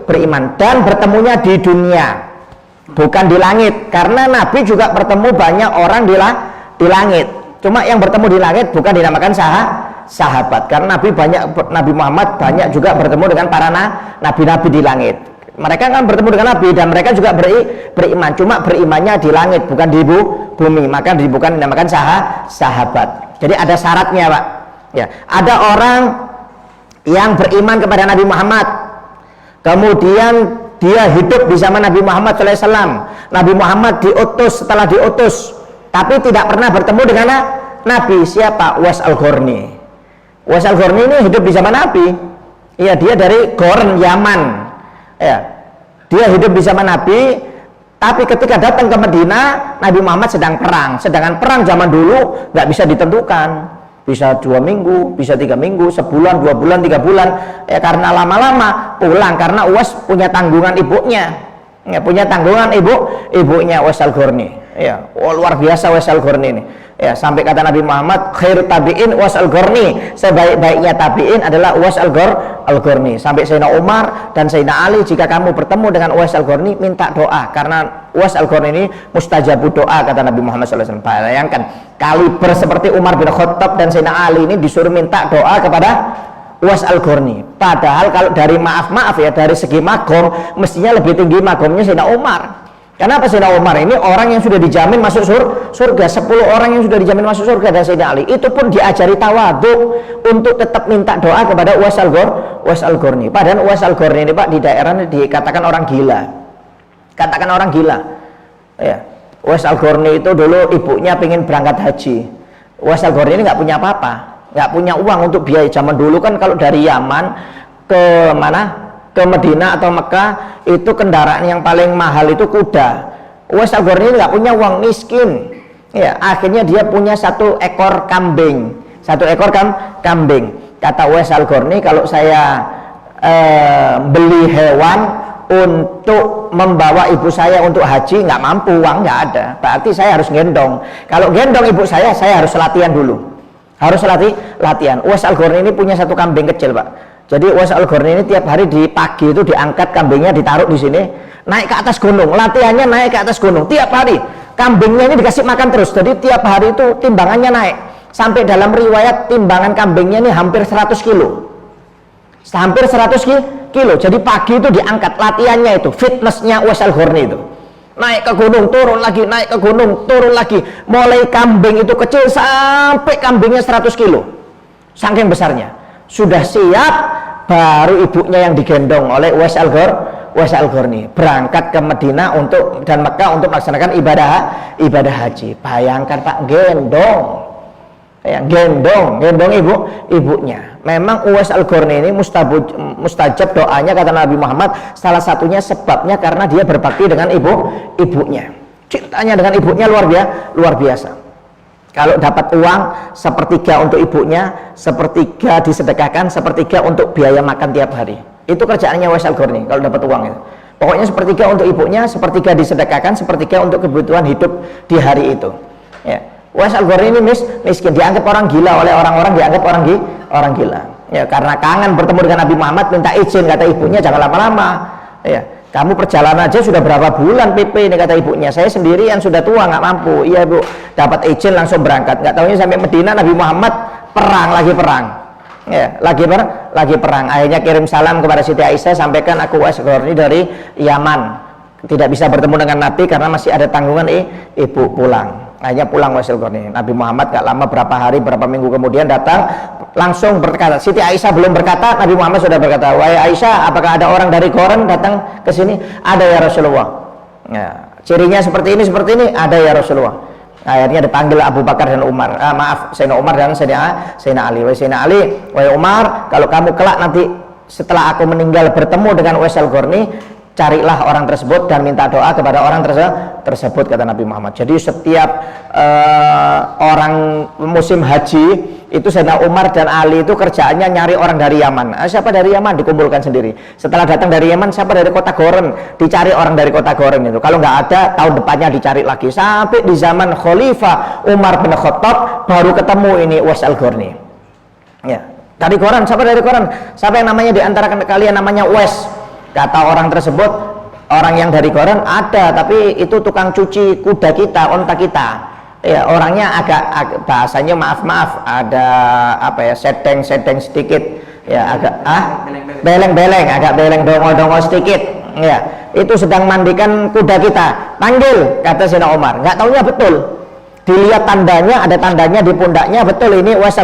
Speaker 1: beriman dan bertemunya di dunia, bukan di langit. Karena Nabi juga bertemu banyak orang di langit. Cuma yang bertemu di langit bukan dinamakan sahabat. Karena Nabi Muhammad banyak juga bertemu dengan para nabi-nabi di langit. Mereka kan bertemu dengan Nabi dan mereka juga beriman, cuma berimannya di langit, bukan di bumi, maka bukan dinamakan sahabat. Jadi ada syaratnya, Pak. Ya, ada orang yang beriman kepada Nabi Muhammad, kemudian dia hidup di zaman Nabi Muhammad SAW. Nabi Muhammad setelah diutus, tapi tidak pernah bertemu dengan Nabi. Siapa? Uwais Al-Qarni. Uwais Al-Qarni ini hidup di zaman Nabi. Iya, dia dari Qarn, Yaman. Ya, dia hidup di zaman Nabi, tapi ketika datang ke Madinah, Nabi Muhammad sedang perang. Sedangkan perang zaman dulu nggak bisa ditentukan, bisa 2 minggu, bisa 3 minggu, sebulan, 2 bulan, 3 bulan. Ya, karena lama-lama pulang, karena Uwais punya tanggungan ibunya, ibunya Uwais Al-Qarni. Ya, luar biasa Uwais Al-Qarni ini. Ya, sampai kata Nabi Muhammad, khair tabi'in Uwais Al-Qarni, sebaik-baiknya tabi'in adalah Uwais Al-Qarni. Sampai Sayyidina Umar dan Sayyidina Ali, jika kamu bertemu dengan Uwais Al-Qarni, minta doa, karena Uwais Al-Qarni ini mustajabu doa, kata Nabi Muhammad SAW. Bayangkan, kaliber seperti Umar bin Khattab dan Sayyidina Ali ini disuruh minta doa kepada Uwais Al-Qarni. Padahal kalau dari dari segi magom, mestinya lebih tinggi magomnya Sayyidina Umar. Kenapa Sayyidina Umar ini orang yang sudah dijamin masuk surga, 10 orang yang sudah dijamin masuk surga, dan Sayyidina Ali itu pun diajari tawadhu untuk tetap minta doa kepada Uwais Al-Qarni. Padahal Uwais Al-Qarni ini, Pak, di daerahnya dikatakan orang gila. Ya. Uwais Al-Qarni itu dulu ibunya pengen berangkat haji. Uwais Al-Qarni ini nggak punya apa-apa, nggak punya uang untuk biaya. Zaman dulu kan kalau dari Yaman ke Madinah atau Mekah itu kendaraan yang paling mahal itu kuda. Uwais Al-Qarni nggak punya uang, miskin. Ya, akhirnya dia punya 1 ekor kambing. Kata Uwais Al-Qarni, kalau saya beli hewan untuk membawa ibu saya untuk haji, nggak mampu, uang nggak ada, berarti saya harus gendong. Kalau gendong ibu saya harus latihan dulu, harus latihan. Uwais Al-Qarni ini punya satu kambing kecil, Pak. Jadi Uwais Al-Qarni ini tiap hari di pagi itu diangkat kambingnya, ditaruh di sini, naik ke atas gunung, latihannya naik ke atas gunung tiap hari. Kambingnya ini dikasih makan terus, jadi tiap hari itu timbangannya naik, sampai dalam riwayat timbangan kambingnya ini hampir 100 kilo, hampir 100 kilo. Jadi pagi itu diangkat, latihannya itu fitnessnya Uwais Al-Qarni itu, naik ke gunung, turun lagi, naik ke gunung, turun lagi, mulai kambing itu kecil sampai kambingnya 100 kilo, saking besarnya. Sudah siap, baru ibunya yang digendong oleh Uwais Al-Qarni berangkat ke Madinah dan Mekah untuk melaksanakan ibadah haji. Bayangkan Pak, gendong ibunya. Memang Uwais Al-Qarni ini mustajab doanya, kata Nabi Muhammad. Salah satunya sebabnya karena dia berbakti dengan ibunya. Cintanya dengan ibunya luar biasa. Kalau dapat uang, sepertiga untuk ibunya, sepertiga disedekahkan, sepertiga untuk biaya makan tiap hari. Itu kerjaannya Uwais Al-Qarni kalau dapat uang itu. Pokoknya sepertiga untuk ibunya, sepertiga disedekahkan, sepertiga untuk kebutuhan hidup di hari itu. Ya. Uwais Al-Qarni ini miskin, dianggap orang gila oleh orang-orang, dianggap orang gila. Ya, karena kangen bertemu dengan Nabi Muhammad, minta izin, kata ibunya, jangan lama-lama. Ya, kamu perjalanan aja sudah berapa bulan PP ini, kata ibunya. Saya sendirian sudah tua, nggak mampu. Iya Bu, dapat izin langsung berangkat. Nggak tahunya sampai Madinah Nabi Muhammad lagi perang. Ya, lagi perang. Akhirnya kirim salam kepada Siti Aisyah, sampaikan aku Uwais Al-Qarni dari Yaman, tidak bisa bertemu dengan Nabi karena masih ada tanggungan ibu pulang. Akhirnya pulang Uwais Al-Qarni. Nabi Muhammad gak lama, berapa hari, berapa minggu kemudian datang, langsung berkata, Siti Aisyah belum berkata, Nabi Muhammad sudah berkata, wahai Aisyah, apakah ada orang dari Goren datang ke sini? Ada ya Rasulullah. Ya, cirinya seperti ini, ada ya Rasulullah. Akhirnya dipanggil Abu Bakar dan Umar, Sayyidina Umar dan Sayyidina Ali. Wahai Sayyidina Ali, wahai Umar, kalau kamu kelak nanti setelah aku meninggal bertemu dengan Uwais Al-Qarni, carilah orang tersebut dan minta doa kepada orang tersebut, kata Nabi Muhammad. Jadi setiap orang musim haji itu Sayyidina Umar dan Ali itu kerjaannya nyari orang dari Yaman. Siapa dari Yaman dikumpulkan sendiri. Setelah datang dari Yaman, siapa dari kota Goren, dicari orang dari kota Goren itu. Kalau nggak ada, tahun depannya dicari lagi. Sampai di zaman Khalifah Umar bin Khattab baru ketemu ini Uwais Al-Qarni. Ya, dari Goren, siapa dari Goren? Siapa yang namanya di antara kalian namanya Uwais? Kata orang tersebut, orang yang dari Goren ada, tapi itu tukang cuci kuda kita, onta kita. Ya, orangnya agak bahasanya maaf, ada apa ya, sedeng sedikit. Ya, agak beleng agak beleng dongol sedikit. Ya, itu sedang mandikan kuda kita. Panggil, kata Sayyidina Umar. Nggak taunya betul. Dilihat tandanya, ada tandanya di pundaknya, betul ini Uwais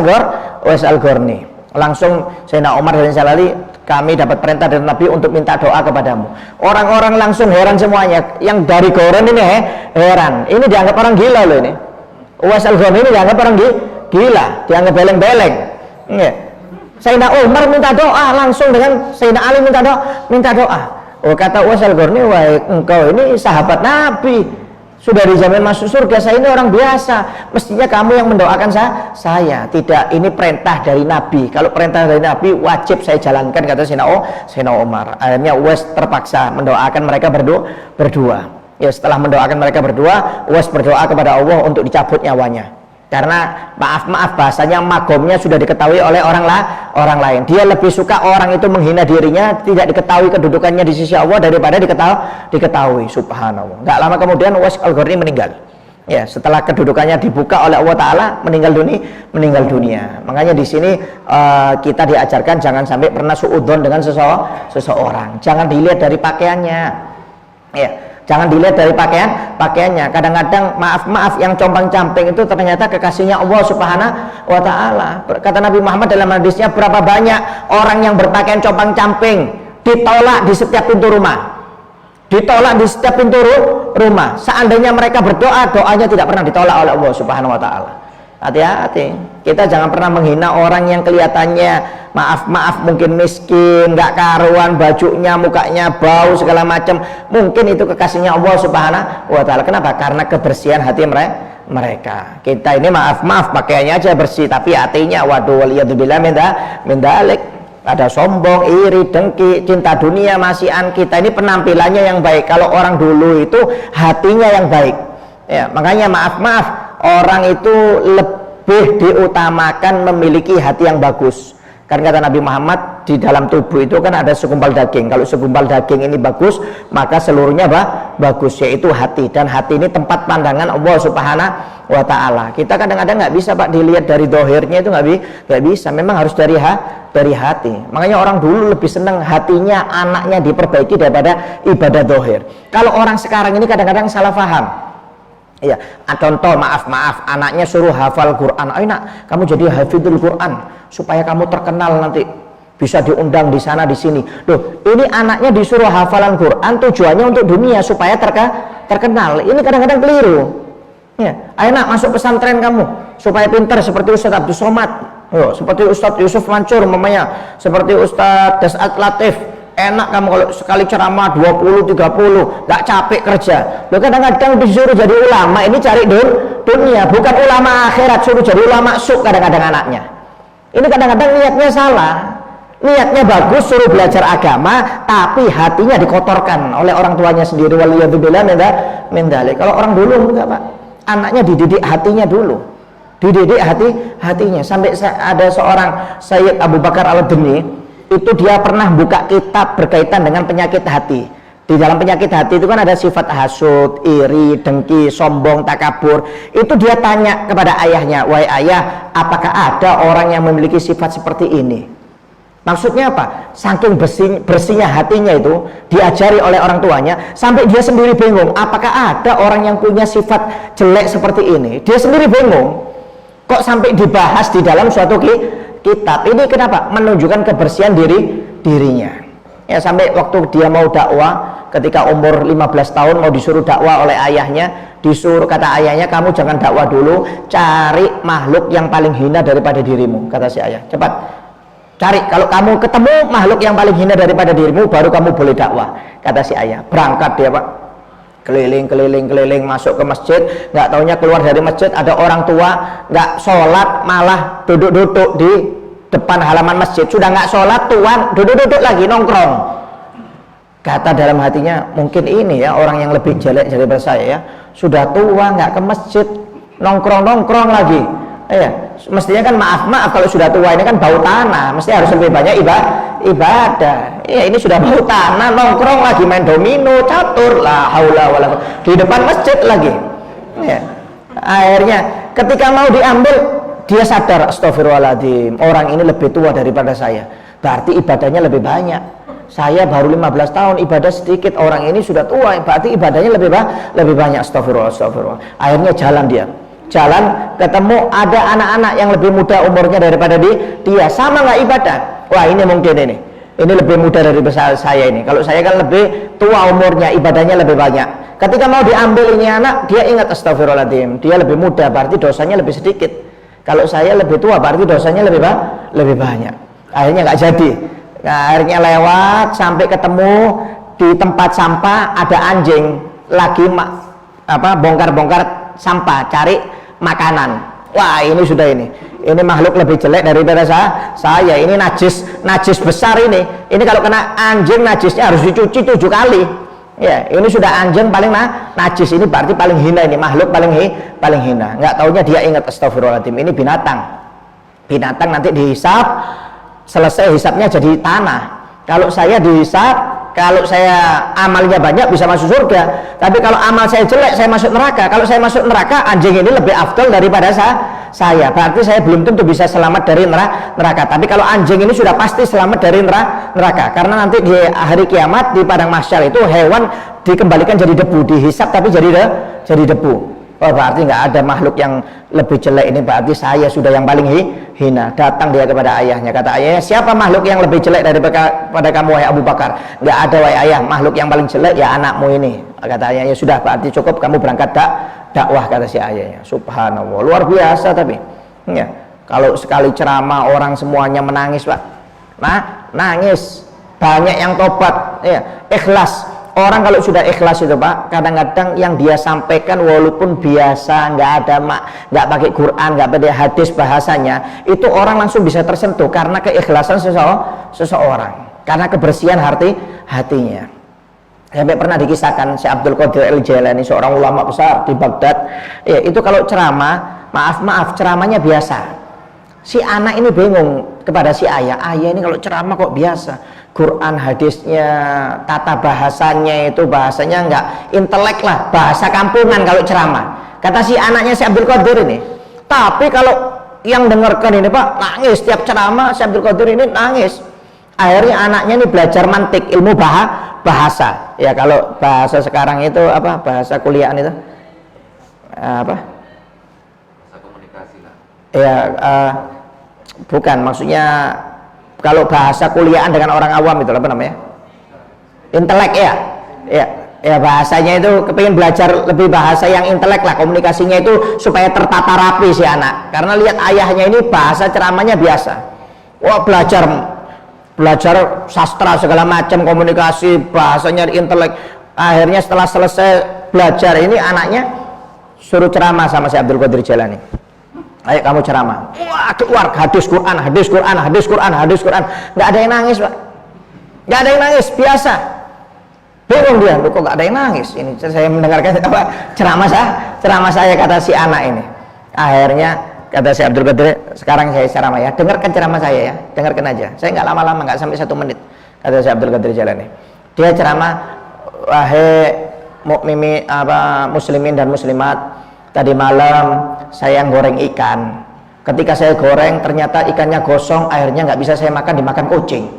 Speaker 1: Al-Qarni. Langsung Sayyidina Umar dan Sayyidina Ali, kami dapat perintah dari Nabi untuk minta doa kepadamu. Orang-orang langsung heran semuanya. Yang dari Goren ini heran. Ini dianggap orang gila loh ini. Uwais Al-Qarni ini dianggap orang gila, dianggap beleng-beleng. Ya. Sayyidina Umar minta doa langsung dengan Sayyidina Ali minta doa. Oh, kata Uwais Al-Qarni, wah engkau ini sahabat Nabi. Sudah dijamin masuk surga, saya ini orang biasa. Mestinya kamu yang mendoakan saya. Tidak, ini perintah dari Nabi. Kalau perintah dari Nabi, wajib saya jalankan, kata Sayyidina Umar. Akhirnya Uwais terpaksa mendoakan mereka berdua. Ya, setelah mendoakan mereka berdua, Uwais berdoa kepada Allah untuk dicabut nyawanya. Karena maaf bahasanya magomnya sudah diketahui oleh orang lain. Dia lebih suka orang itu menghina dirinya, tidak diketahui kedudukannya di sisi Allah daripada diketahui. Subhanallah. Nggak lama kemudian Uwais Al-Qarni meninggal. Ya, setelah kedudukannya dibuka oleh Allah Taala, meninggal dunia. Makanya di sini kita diajarkan jangan sampai pernah suudzon dengan seseorang. Jangan dilihat dari pakaiannya. Ya. Jangan dilihat dari pakaiannya. Kadang-kadang maaf yang compang-camping itu ternyata kekasihnya Allah Subhanahu wa Ta'ala. Kata Nabi Muhammad dalam hadisnya, berapa banyak orang yang berpakaian compang-camping ditolak di setiap pintu rumah. Seandainya mereka berdoa, doanya tidak pernah ditolak oleh Allah Subhanahu wa Ta'ala. Hati-hati, kita jangan pernah menghina orang yang kelihatannya maaf mungkin miskin, nggak karuan, bajunya, mukanya bau segala macam. Mungkin itu kekasihnya Allah Subhanahu wa Ta'ala. Kenapa? Karena kebersihan hati mereka. Kita ini maaf pakaiannya aja bersih, tapi hatinya waduh waliyadzubillah min dzalik. Ada sombong, iri, dengki, cinta dunia masihan. Kita ini penampilannya yang baik. Kalau orang dulu itu hatinya yang baik. Ya, makanya maaf orang itu lebih diutamakan memiliki hati yang bagus. Kan kata Nabi Muhammad, di dalam tubuh itu kan ada segumpal daging. Kalau segumpal daging ini bagus, maka seluruhnya bagus, yaitu hati. Dan hati ini tempat pandangan Allah Subhanahu wa Ta'ala. Kita kadang-kadang nggak bisa Pak dilihat dari dohirnya, itu nggak bisa. Memang harus dari hati. Makanya orang dulu lebih senang hatinya anaknya diperbaiki daripada ibadah dohir. Kalau orang sekarang ini kadang-kadang salah paham. Iya, contoh maaf anaknya suruh hafal Quran. Ayo nak, kamu jadi hafidul Quran supaya kamu terkenal nanti bisa diundang di sana di sini. Loh, ini anaknya disuruh hafalan Quran tujuannya untuk dunia supaya terkenal. Ini kadang-kadang keliru. Ya, ayo nak masuk pesantren kamu supaya pintar seperti Ustadz Abdul Somad, seperti Ustadz Yusuf Mansur, mamanya seperti Ustadz Desat Latif. Enak kamu kalau sekali ceramah 20-30 nggak capek kerja. Loh, kadang-kadang disuruh jadi ulama ini cari dunia, bukan ulama akhirat, suruh jadi ulama suk kadang-kadang anaknya. Ini kadang-kadang niatnya salah. Niatnya bagus suruh belajar agama, tapi hatinya dikotorkan oleh orang tuanya sendiri. Waliyadzubillah min dzalik. Kalau orang dulu enggak Pak, anaknya dididik hatinya dulu, dididik hatinya. Sampai ada seorang Sayyid Abu Bakar Al-Adni, itu dia pernah buka kitab berkaitan dengan penyakit hati. Di dalam penyakit hati itu kan ada sifat hasud, iri, dengki, sombong, takabur. Itu dia tanya kepada ayahnya, wahai ayah, apakah ada orang yang memiliki sifat seperti ini? Maksudnya apa? Saking bersihnya hatinya itu diajari oleh orang tuanya, sampai dia sendiri bingung, apakah ada orang yang punya sifat jelek seperti ini? Dia sendiri bingung, kok sampai dibahas di dalam suatu kitab. Ini kenapa? Menunjukkan kebersihan dirinya. Ya, sampai waktu dia mau dakwah, ketika umur 15 tahun mau disuruh dakwah oleh ayahnya, disuruh, kata ayahnya, kamu jangan dakwah dulu, cari makhluk yang paling hina daripada dirimu, kata si ayah. Cepat cari, kalau kamu ketemu makhluk yang paling hina daripada dirimu, baru kamu boleh dakwah, kata si ayah. Berangkat dia Pak, keliling masuk ke masjid, nggak taunya keluar dari masjid ada orang tua nggak sholat, malah duduk-duduk di depan halaman masjid. Sudah nggak sholat, tua duduk-duduk lagi nongkrong. Kata dalam hatinya, mungkin ini ya orang yang lebih jelek daripada saya ya, sudah tua nggak ke masjid, nongkrong lagi. Ya, mestinya kan maaf kalau sudah tua ini kan bau tanah, mesti harus lebih banyak ibadah. Ya, ini sudah bau tanah, nongkrong lagi, main domino, catur, la haula wala quwwata, di depan masjid lagi. Ya. Akhirnya ketika mau diambil, dia sadar, astagfirullahaladzim, orang ini lebih tua daripada saya, berarti ibadahnya lebih banyak. Saya baru 15 tahun ibadah sedikit, orang ini sudah tua, berarti ibadahnya lebih banyak. Astagfirullah. Akhirnya jalan ketemu ada anak-anak yang lebih muda umurnya daripada dia, sama nggak ibadah. Wah, ini mungkin ini lebih muda dari saya ini. Kalau saya kan lebih tua umurnya, ibadahnya lebih banyak. Ketika mau diambil ini anak, dia ingat astagfirullahaladzim, dia lebih muda, berarti dosanya lebih sedikit. Kalau saya lebih tua, berarti dosanya lebih banyak. Akhirnya nggak jadi. Nah, akhirnya lewat sampai ketemu di tempat sampah, ada anjing lagi bongkar-bongkar sampah, cari makanan. Wah, ini sudah ini makhluk lebih jelek daripada saya. Ini najis besar ini kalau kena anjing najisnya harus dicuci 7 kali. Ya, ini sudah anjing paling najis, ini berarti paling hina, ini makhluk paling hina. Nggak taunya dia ingat, astagfirullahaladzim, ini binatang nanti dihisap, selesai hisapnya jadi tanah. Kalau saya dihisap, kalau saya amalnya banyak bisa masuk surga, tapi kalau amal saya jelek saya masuk neraka. Kalau saya masuk neraka, anjing ini lebih afdal daripada saya, berarti saya belum tentu bisa selamat dari neraka. Tapi kalau anjing ini sudah pasti selamat dari neraka, karena nanti di hari kiamat di padang mahsyar itu hewan dikembalikan jadi debu, dihisap tapi jadi debu. Oh, berarti nggak ada makhluk yang lebih jelek, ini berarti saya sudah yang paling hina. Datang dia kepada ayahnya, kata ayahnya, siapa makhluk yang lebih jelek daripada kamu wahai Abu Bakar? Nggak ada wahai ayah, makhluk yang paling jelek ya anakmu ini. Kata ayahnya, sudah berarti cukup, kamu berangkat dakwah, kata si ayahnya. Subhanallah, luar biasa. Tapi ya, kalau sekali ceramah orang semuanya menangis Pak, nangis, banyak yang tobat, ya, ikhlas. orang kalau sudah ikhlas itu Pak, kadang-kadang yang dia sampaikan walaupun biasa, nggak pakai Quran, nggak pakai hadis bahasanya, itu orang langsung bisa tersentuh karena keikhlasan seseorang, karena kebersihan hatinya. Sampai pernah dikisahkan Syekh Abdul Qadir Al-Jailani, seorang ulama besar di Baghdad, ya itu kalau ceramah, maaf ceramahnya biasa. Si anak ini bingung kepada si ayah ini kalau ceramah kok biasa, Quran hadisnya, tata bahasanya itu bahasanya nggak intelek lah, bahasa kampungan kalau ceramah. Kata si anaknya si Abdul Qadir ini. Tapi kalau yang dengarkan ini Pak nangis setiap ceramah, si Abdul Qadir ini nangis. Akhirnya anaknya ini belajar mantik, ilmu bahasa. Ya kalau bahasa sekarang itu apa, bahasa kuliahan itu apa? Bahasa komunikasi lah. Ya bukan, maksudnya kalau bahasa kuliahan dengan orang awam itu apa namanya? Intelek ya bahasanya itu kepingin belajar lebih bahasa yang intelek lah, komunikasinya itu supaya tertata rapi si anak. Karena lihat ayahnya ini bahasa ceramahnya biasa. Wah belajar sastra segala macam, komunikasi bahasanya intelek. Akhirnya setelah selesai belajar ini anaknya suruh ceramah sama si Abdul Qadir Jailani. Ayo kamu ceramah. Wah, keluar hadis Quran. Nggak ada yang nangis, Pak. Nggak ada yang nangis, biasa. Bingung dia, kok nggak ada yang nangis? Ini saya mendengarkan ceramah saya kata si anak ini. Akhirnya kata si Abdul Qadir, sekarang saya ceramah ya. Dengarkan ceramah saya ya, dengarkan aja. Saya nggak lama-lama, nggak sampai 1 menit. Kata si Abdul Qadir Jailani. Dia ceramah, wahai muslimin dan muslimat. Tadi malam saya goreng ikan. Ketika saya goreng ternyata ikannya gosong, akhirnya nggak bisa saya makan, dimakan kucing.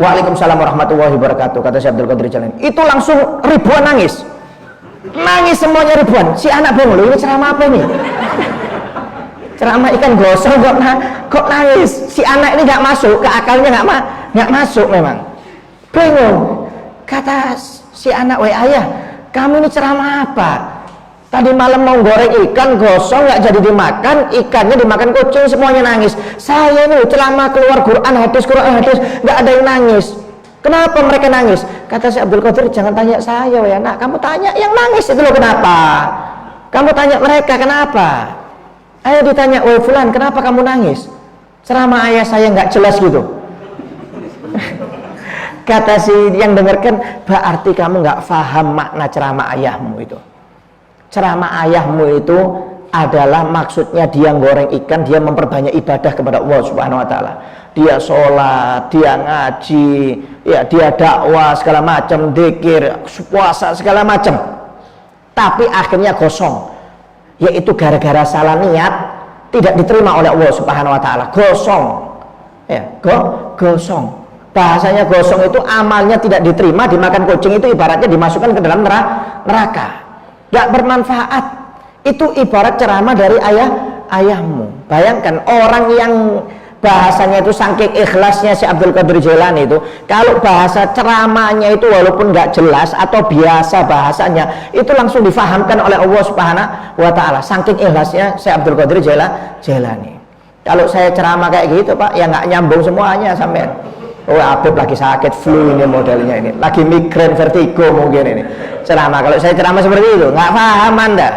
Speaker 1: Waalaikumsalam warahmatullahi wabarakatuh, kata Syekh Abdul Qadir Jailani. Itu langsung ribuan nangis semuanya ribuan. Si anak bingung, ini ceramah apa ini? Ceramah ikan gosong kok nangis? Si anak ini nggak masuk ke akalnya, nggak masuk memang. Bingung. Kata si anak, ayah, kamu ini ceramah apa? Tadi malam mau goreng ikan gosong nggak jadi dimakan, ikannya dimakan kucing, semuanya nangis. Saya ini ceramah keluar Quran hadis nggak ada yang nangis. Kenapa mereka nangis? Kata si Abdul Qadir, jangan tanya saya ya nak, kamu tanya yang nangis itu loh kenapa? Kamu tanya mereka kenapa? Ayo ditanya, fulan kenapa kamu nangis? Ceramah ayah saya nggak jelas gitu. Kata si yang dengarkan, berarti kamu nggak paham makna ceramah ayahmu itu. Ceramah ayahmu itu adalah maksudnya dia goreng ikan, dia memperbanyak ibadah kepada Allah Subhanahu wa taala. Dia sholat, dia ngaji, ya dia dakwah segala macam, zikir, puasa segala macam. Tapi akhirnya gosong. Yaitu gara-gara salah niat tidak diterima oleh Allah Subhanahu wa taala. Gosong. Ya, gosong. Bahasanya gosong itu amalnya tidak diterima, dimakan kucing itu ibaratnya dimasukkan ke dalam neraka. Gak bermanfaat. Itu ibarat ceramah dari ayahmu. Bayangkan orang yang bahasanya itu saking ikhlasnya si Abdul Qadir Jailani itu, kalau bahasa ceramahnya itu walaupun gak jelas atau biasa bahasanya, itu langsung difahamkan oleh Allah Subhanahu wa taala. Saking ikhlasnya si Abdul Qadir Jailani. Kalau saya ceramah kayak gitu Pak, ya gak nyambung semuanya sampai. Habib lagi sakit flu ini modelnya ini, lagi migrain vertigo mungkin ini ceramah. Kalau saya ceramah seperti itu nggak paham Anda.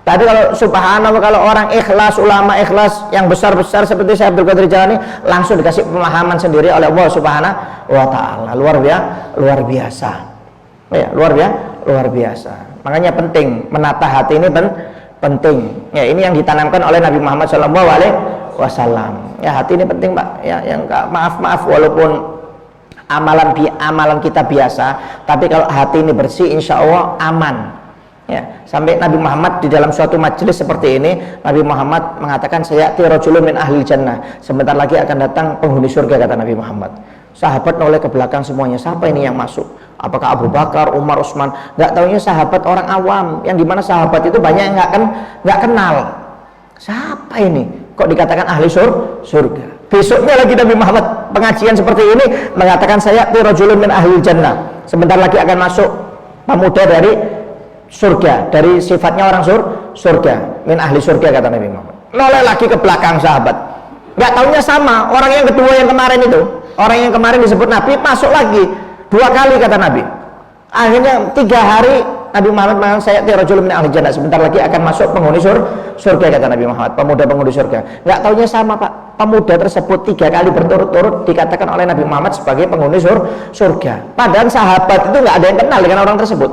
Speaker 1: Tapi kalau subhanallah, kalau orang ikhlas, ulama ikhlas yang besar-besar seperti saya Abdul Qadir Jailani, langsung dikasih pemahaman sendiri oleh Allah Subhanahu wa taala. Luar biasa. Ya, luar biasa. Makanya penting menata hati ini penting. Ya, ini yang ditanamkan oleh Nabi Muhammad SAW. Ya, hati ini penting Pak. Ya, yang maaf walaupun amalan kita biasa, tapi kalau hati ini bersih, insya Allah aman. Ya, sampai Nabi Muhammad di dalam suatu majelis seperti ini, Nabi Muhammad mengatakan, sayati rajulun min ahli jannah. Sebentar lagi akan datang penghuni surga, kata Nabi Muhammad. Sahabat noleh ke belakang semuanya, siapa ini yang masuk? Apakah Abu Bakar, Umar, Utsman? Nggak taunya sahabat orang awam, yang dimana sahabat itu banyak yang nggak kenal. Siapa ini? Kok dikatakan ahli surga? Besoknya lagi Nabi Muhammad pengajian seperti ini mengatakan, sayati rajulun min ahli jannah. Sebentar lagi akan masuk pemuda dari surga, dari sifatnya orang surga, min ahli surga, kata Nabi Muhammad. Noleh lagi ke belakang sahabat, nggak taunya sama orang yang kedua yang kemarin itu, orang yang kemarin disebut Nabi masuk lagi 2 kali, kata Nabi. Akhirnya 3 hari Nabi Muhammad mengatakan, saya tirajul min ahli jannah, sebentar lagi akan masuk penghuni surga, kata Nabi Muhammad, pemuda penghuni surga. Nggak taunya sama Pak, pemuda tersebut 3 kali berturut-turut dikatakan oleh Nabi Muhammad sebagai penghuni surga. Padahal sahabat itu nggak ada yang kenal dengan orang tersebut.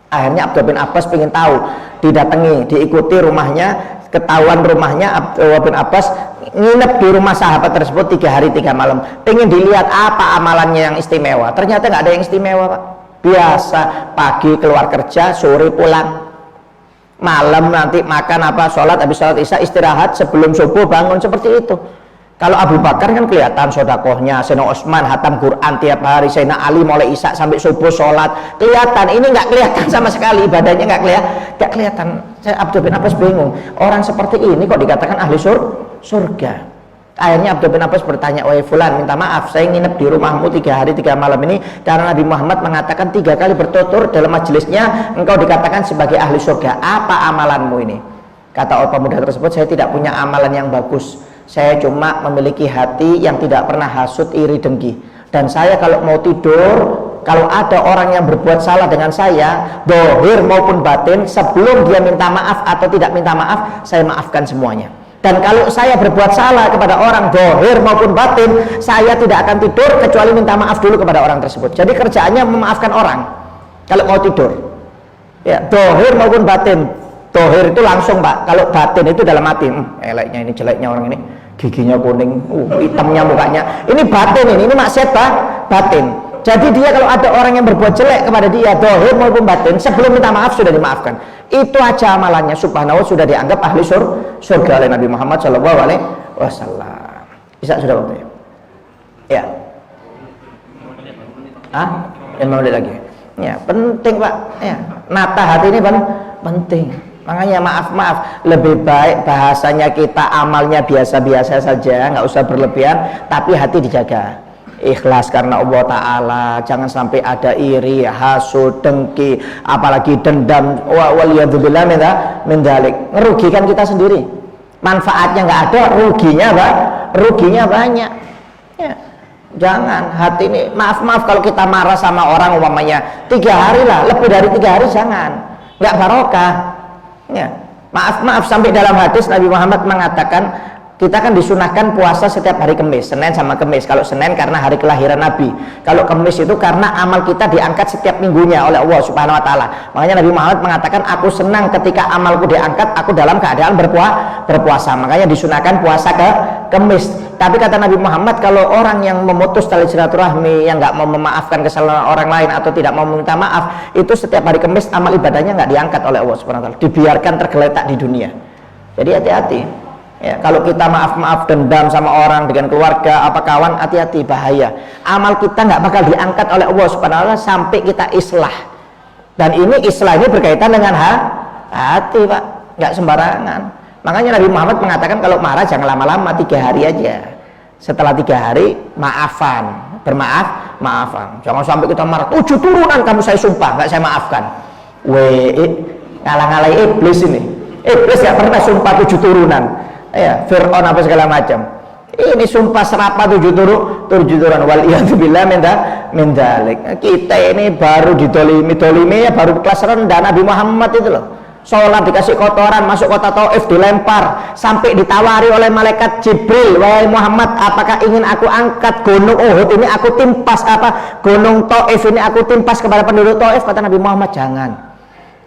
Speaker 1: Akhirnya Abdullah bin Abbas ingin tahu, didatangi, diikuti rumahnya, ketahuan rumahnya. Abdullah bin Abbas nginep di rumah sahabat tersebut 3 hari 3 malam, pengen dilihat apa amalannya yang istimewa. Ternyata nggak ada yang istimewa Pak, biasa, pagi keluar kerja, sore pulang, malam nanti makan apa, sholat, habis sholat isya istirahat, sebelum subuh bangun, seperti itu. Kalau Abu Bakar kan kelihatan sodakohnya, Sayyidina Utsman hatam Quran tiap hari, Sayyidina Ali mulai isya sampai subuh sholat, kelihatan. Ini nggak kelihatan sama sekali, ibadahnya nggak kelihatan. Abdullah bin Abbas bingung, orang seperti ini kok dikatakan ahli surga. Akhirnya Abdullah bin Abbas bertanya, wahai fulan, minta maaf, saya nginep di rumahmu 3 hari 3 malam ini karena Nabi Muhammad mengatakan 3 kali bertutur dalam majelisnya engkau dikatakan sebagai ahli surga. Apa amalanmu ini? Kata pemuda tersebut, saya tidak punya amalan yang bagus, saya cuma memiliki hati yang tidak pernah hasut, iri, dengki. Dan saya kalau mau tidur, kalau ada orang yang berbuat salah dengan saya, dohir maupun batin, sebelum dia minta maaf atau tidak minta maaf, saya maafkan semuanya. Dan kalau saya berbuat salah kepada orang, dohir maupun batin, saya tidak akan tidur kecuali minta maaf dulu kepada orang tersebut. Jadi kerjaannya memaafkan orang kalau mau tidur, ya, dohir maupun batin. Dohir itu langsung Pak, kalau batin itu dalam hati, eleknya ini, jeleknya orang ini, giginya kuning, hitamnya mukanya, ini batin, ini maksiat batin. Jadi dia kalau ada orang yang berbuat jelek kepada dia, dohir maupun batin, sebelum minta maaf sudah dimaafkan. Itu aja amalannya, subhanallah, sudah dianggap ahli surga oleh Nabi Muhammad SAW. Bisa sudah waktunya? Ya. Ah, 5 menit lagi. Ya, penting Pak. Ya, nata hati ini penting. Makanya maaf, lebih baik bahasanya kita amalnya biasa-biasa saja, nggak usah berlebihan, tapi hati dijaga. Ikhlas karena Allah Ta'ala, jangan sampai ada iri, hasud, dengki, apalagi dendam, waliyadzubillah min dzalik, ngerugikan kita sendiri. Manfaatnya nggak ada, ruginya banyak. Ya, jangan hati ini, maaf kalau kita marah sama orang umpamanya 3 hari lah, lebih dari 3 hari jangan, nggak barokah. Ya, maaf sampai dalam hadis Nabi Muhammad mengatakan, kita kan disunahkan puasa setiap hari Kamis, Senin sama Kamis. Kalau Senin karena hari kelahiran Nabi, kalau Kamis itu karena amal kita diangkat setiap minggunya oleh Allah Subhanahu wa Ta'ala. Makanya Nabi Muhammad mengatakan, aku senang ketika amalku diangkat, aku dalam keadaan berpuasa. Makanya disunahkan puasa ke Kamis. Tapi kata Nabi Muhammad, kalau orang yang memutus tali silaturahmi, yang nggak mau memaafkan kesalahan orang lain atau tidak mau meminta maaf, itu setiap hari Kamis amal ibadahnya nggak diangkat oleh Allah Subhanahu wa Ta'ala, dibiarkan tergeletak di dunia. Jadi hati-hati. Ya, kalau kita maaf dendam sama orang, dengan keluarga, apa kawan, hati-hati, bahaya. Amal kita nggak bakal diangkat oleh Allah Subhanahu wa Ta'ala sampai kita islah. Dan ini islah ini berkaitan dengan hati Pak, nggak sembarangan. Makanya Nabi Muhammad mengatakan kalau marah jangan lama-lama, 3 hari aja. Setelah 3 hari maafan. Jangan sampai kita marah 7 turunan kamu saya sumpah nggak saya maafkan. Ngalah-ngalahi iblis ini. Iblis nggak pernah sumpah 7 turunan. Ya, Fir'aun apa segala macam. Ini sumpah serapa 7 turunan. Waliyadzubillah min dzalik. Kita ini baru didolimi ya baru kelas rendah. Nabi Muhammad itu loh, sholat dikasih kotoran, masuk kota Taif dilempar, sampai ditawari oleh malaikat Jibril, wahai Muhammad, apakah ingin aku angkat gunung Uhud ini, aku timpas gunung Taif ini aku timpas kepada penduduk Taif? Kata Nabi Muhammad, jangan.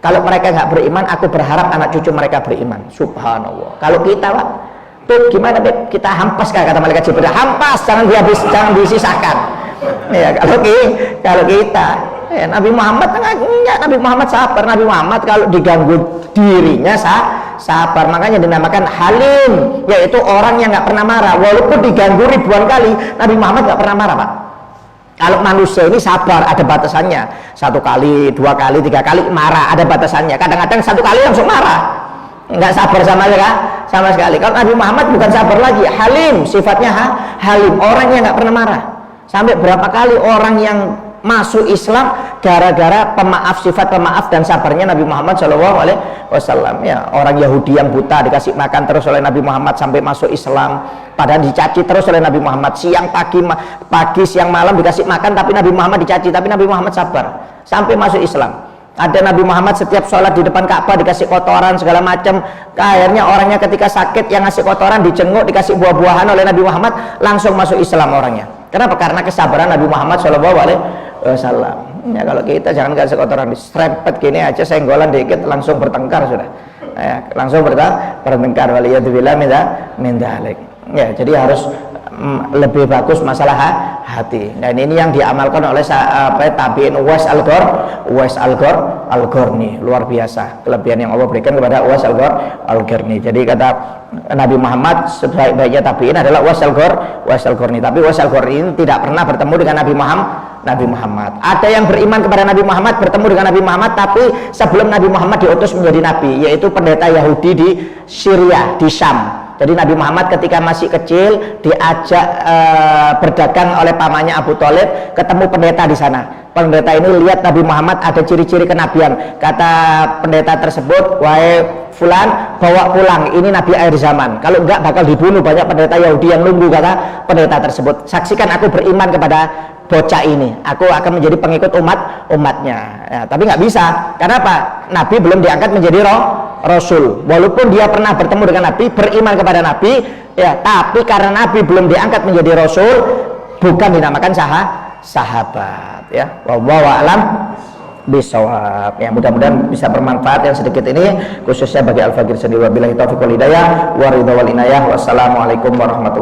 Speaker 1: Kalau mereka nggak beriman, aku berharap anak cucu mereka beriman. Subhanallah. Kalau kita Pak, tuh gimana Beb? Kita hampas kata malaikat Jibril, hampas, jangan disisakan. Ya, kalau kita, ya, Nabi Muhammad enggak, Nabi Muhammad sabar. Nabi Muhammad kalau diganggu dirinya sabar. Makanya dinamakan halim, yaitu orang yang nggak pernah marah. Walaupun diganggu ribuan kali, Nabi Muhammad nggak pernah marah Pak. Kalau manusia ini sabar, ada batasannya. 1 kali, 2 kali, 3 kali marah, ada batasannya. Kadang-kadang 1 kali langsung marah, nggak sabar sama sekali. Kalau Nabi Muhammad bukan sabar lagi, halim, sifatnya halim, orang yang nggak pernah marah. Sampai berapa kali orang yang masuk Islam gara-gara sifat pemaaf dan sabarnya Nabi Muhammad SAW. Ya, orang Yahudi yang buta dikasih makan terus oleh Nabi Muhammad sampai masuk Islam, padahal dicaci terus oleh Nabi Muhammad, siang pagi siang malam dikasih makan, tapi Nabi Muhammad dicaci, tapi Nabi Muhammad sabar. sampai masuk Islam. Ada Nabi Muhammad setiap sholat di depan Ka'bah dikasih kotoran segala macam. Akhirnya orangnya ketika sakit yang ngasih kotoran dijenguk, dikasih buah-buahan oleh Nabi Muhammad, langsung masuk Islam orangnya. Kenapa? Karena kesabaran Nabi Muhammad SAW. Ya, kalau kita jangan kasih kotoran, diserempet gini aja, senggolan dikit langsung bertengkar sudah. Ya, langsung bertengkar. Waliyadzubillah min dzalik. Ya, jadi harus lebih bagus masalah hati. Dan ini yang diamalkan oleh tabi'in Uwais Al-Qarni, luar biasa kelebihan yang Allah berikan kepada Uwais Al-Qarni. Jadi kata Nabi Muhammad, sebaik-baiknya tabi'in adalah Uwais Al-Qarni. Tapi Uwais Al-Qarni ini tidak pernah bertemu dengan Nabi Muhammad. Ada yang beriman kepada Nabi Muhammad, bertemu dengan Nabi Muhammad, tapi sebelum Nabi Muhammad diutus menjadi nabi, yaitu pendeta Yahudi di Syria, di Syam. Jadi Nabi Muhammad ketika masih kecil diajak berdagang oleh pamannya Abu Thalib, ketemu pendeta di sana. Pendeta ini lihat Nabi Muhammad ada ciri-ciri kenabian. Kata pendeta tersebut, "Wahai fulan, bawa pulang, ini nabi akhir zaman. Kalau enggak bakal dibunuh." Banyak pendeta Yahudi yang nunggu, kata pendeta tersebut. "Saksikan aku beriman kepada bocah ini, aku akan menjadi pengikut umatnya." Ya, tapi nggak bisa. Kenapa? Nabi belum diangkat menjadi Rasul. Walaupun dia pernah bertemu dengan Nabi, beriman kepada Nabi, ya, tapi karena Nabi belum diangkat menjadi Rasul, bukan dinamakan sahabat. Ya, wallahu a'lam bisawab. Ya, mudah-mudahan bisa bermanfaat yang sedikit ini, khususnya bagi Al-Fakir sendiri. Wabillahi taufiq wal hidayah, wa ridha wal inayah. Wassalamualaikum warahmatullahi wabarakatuh.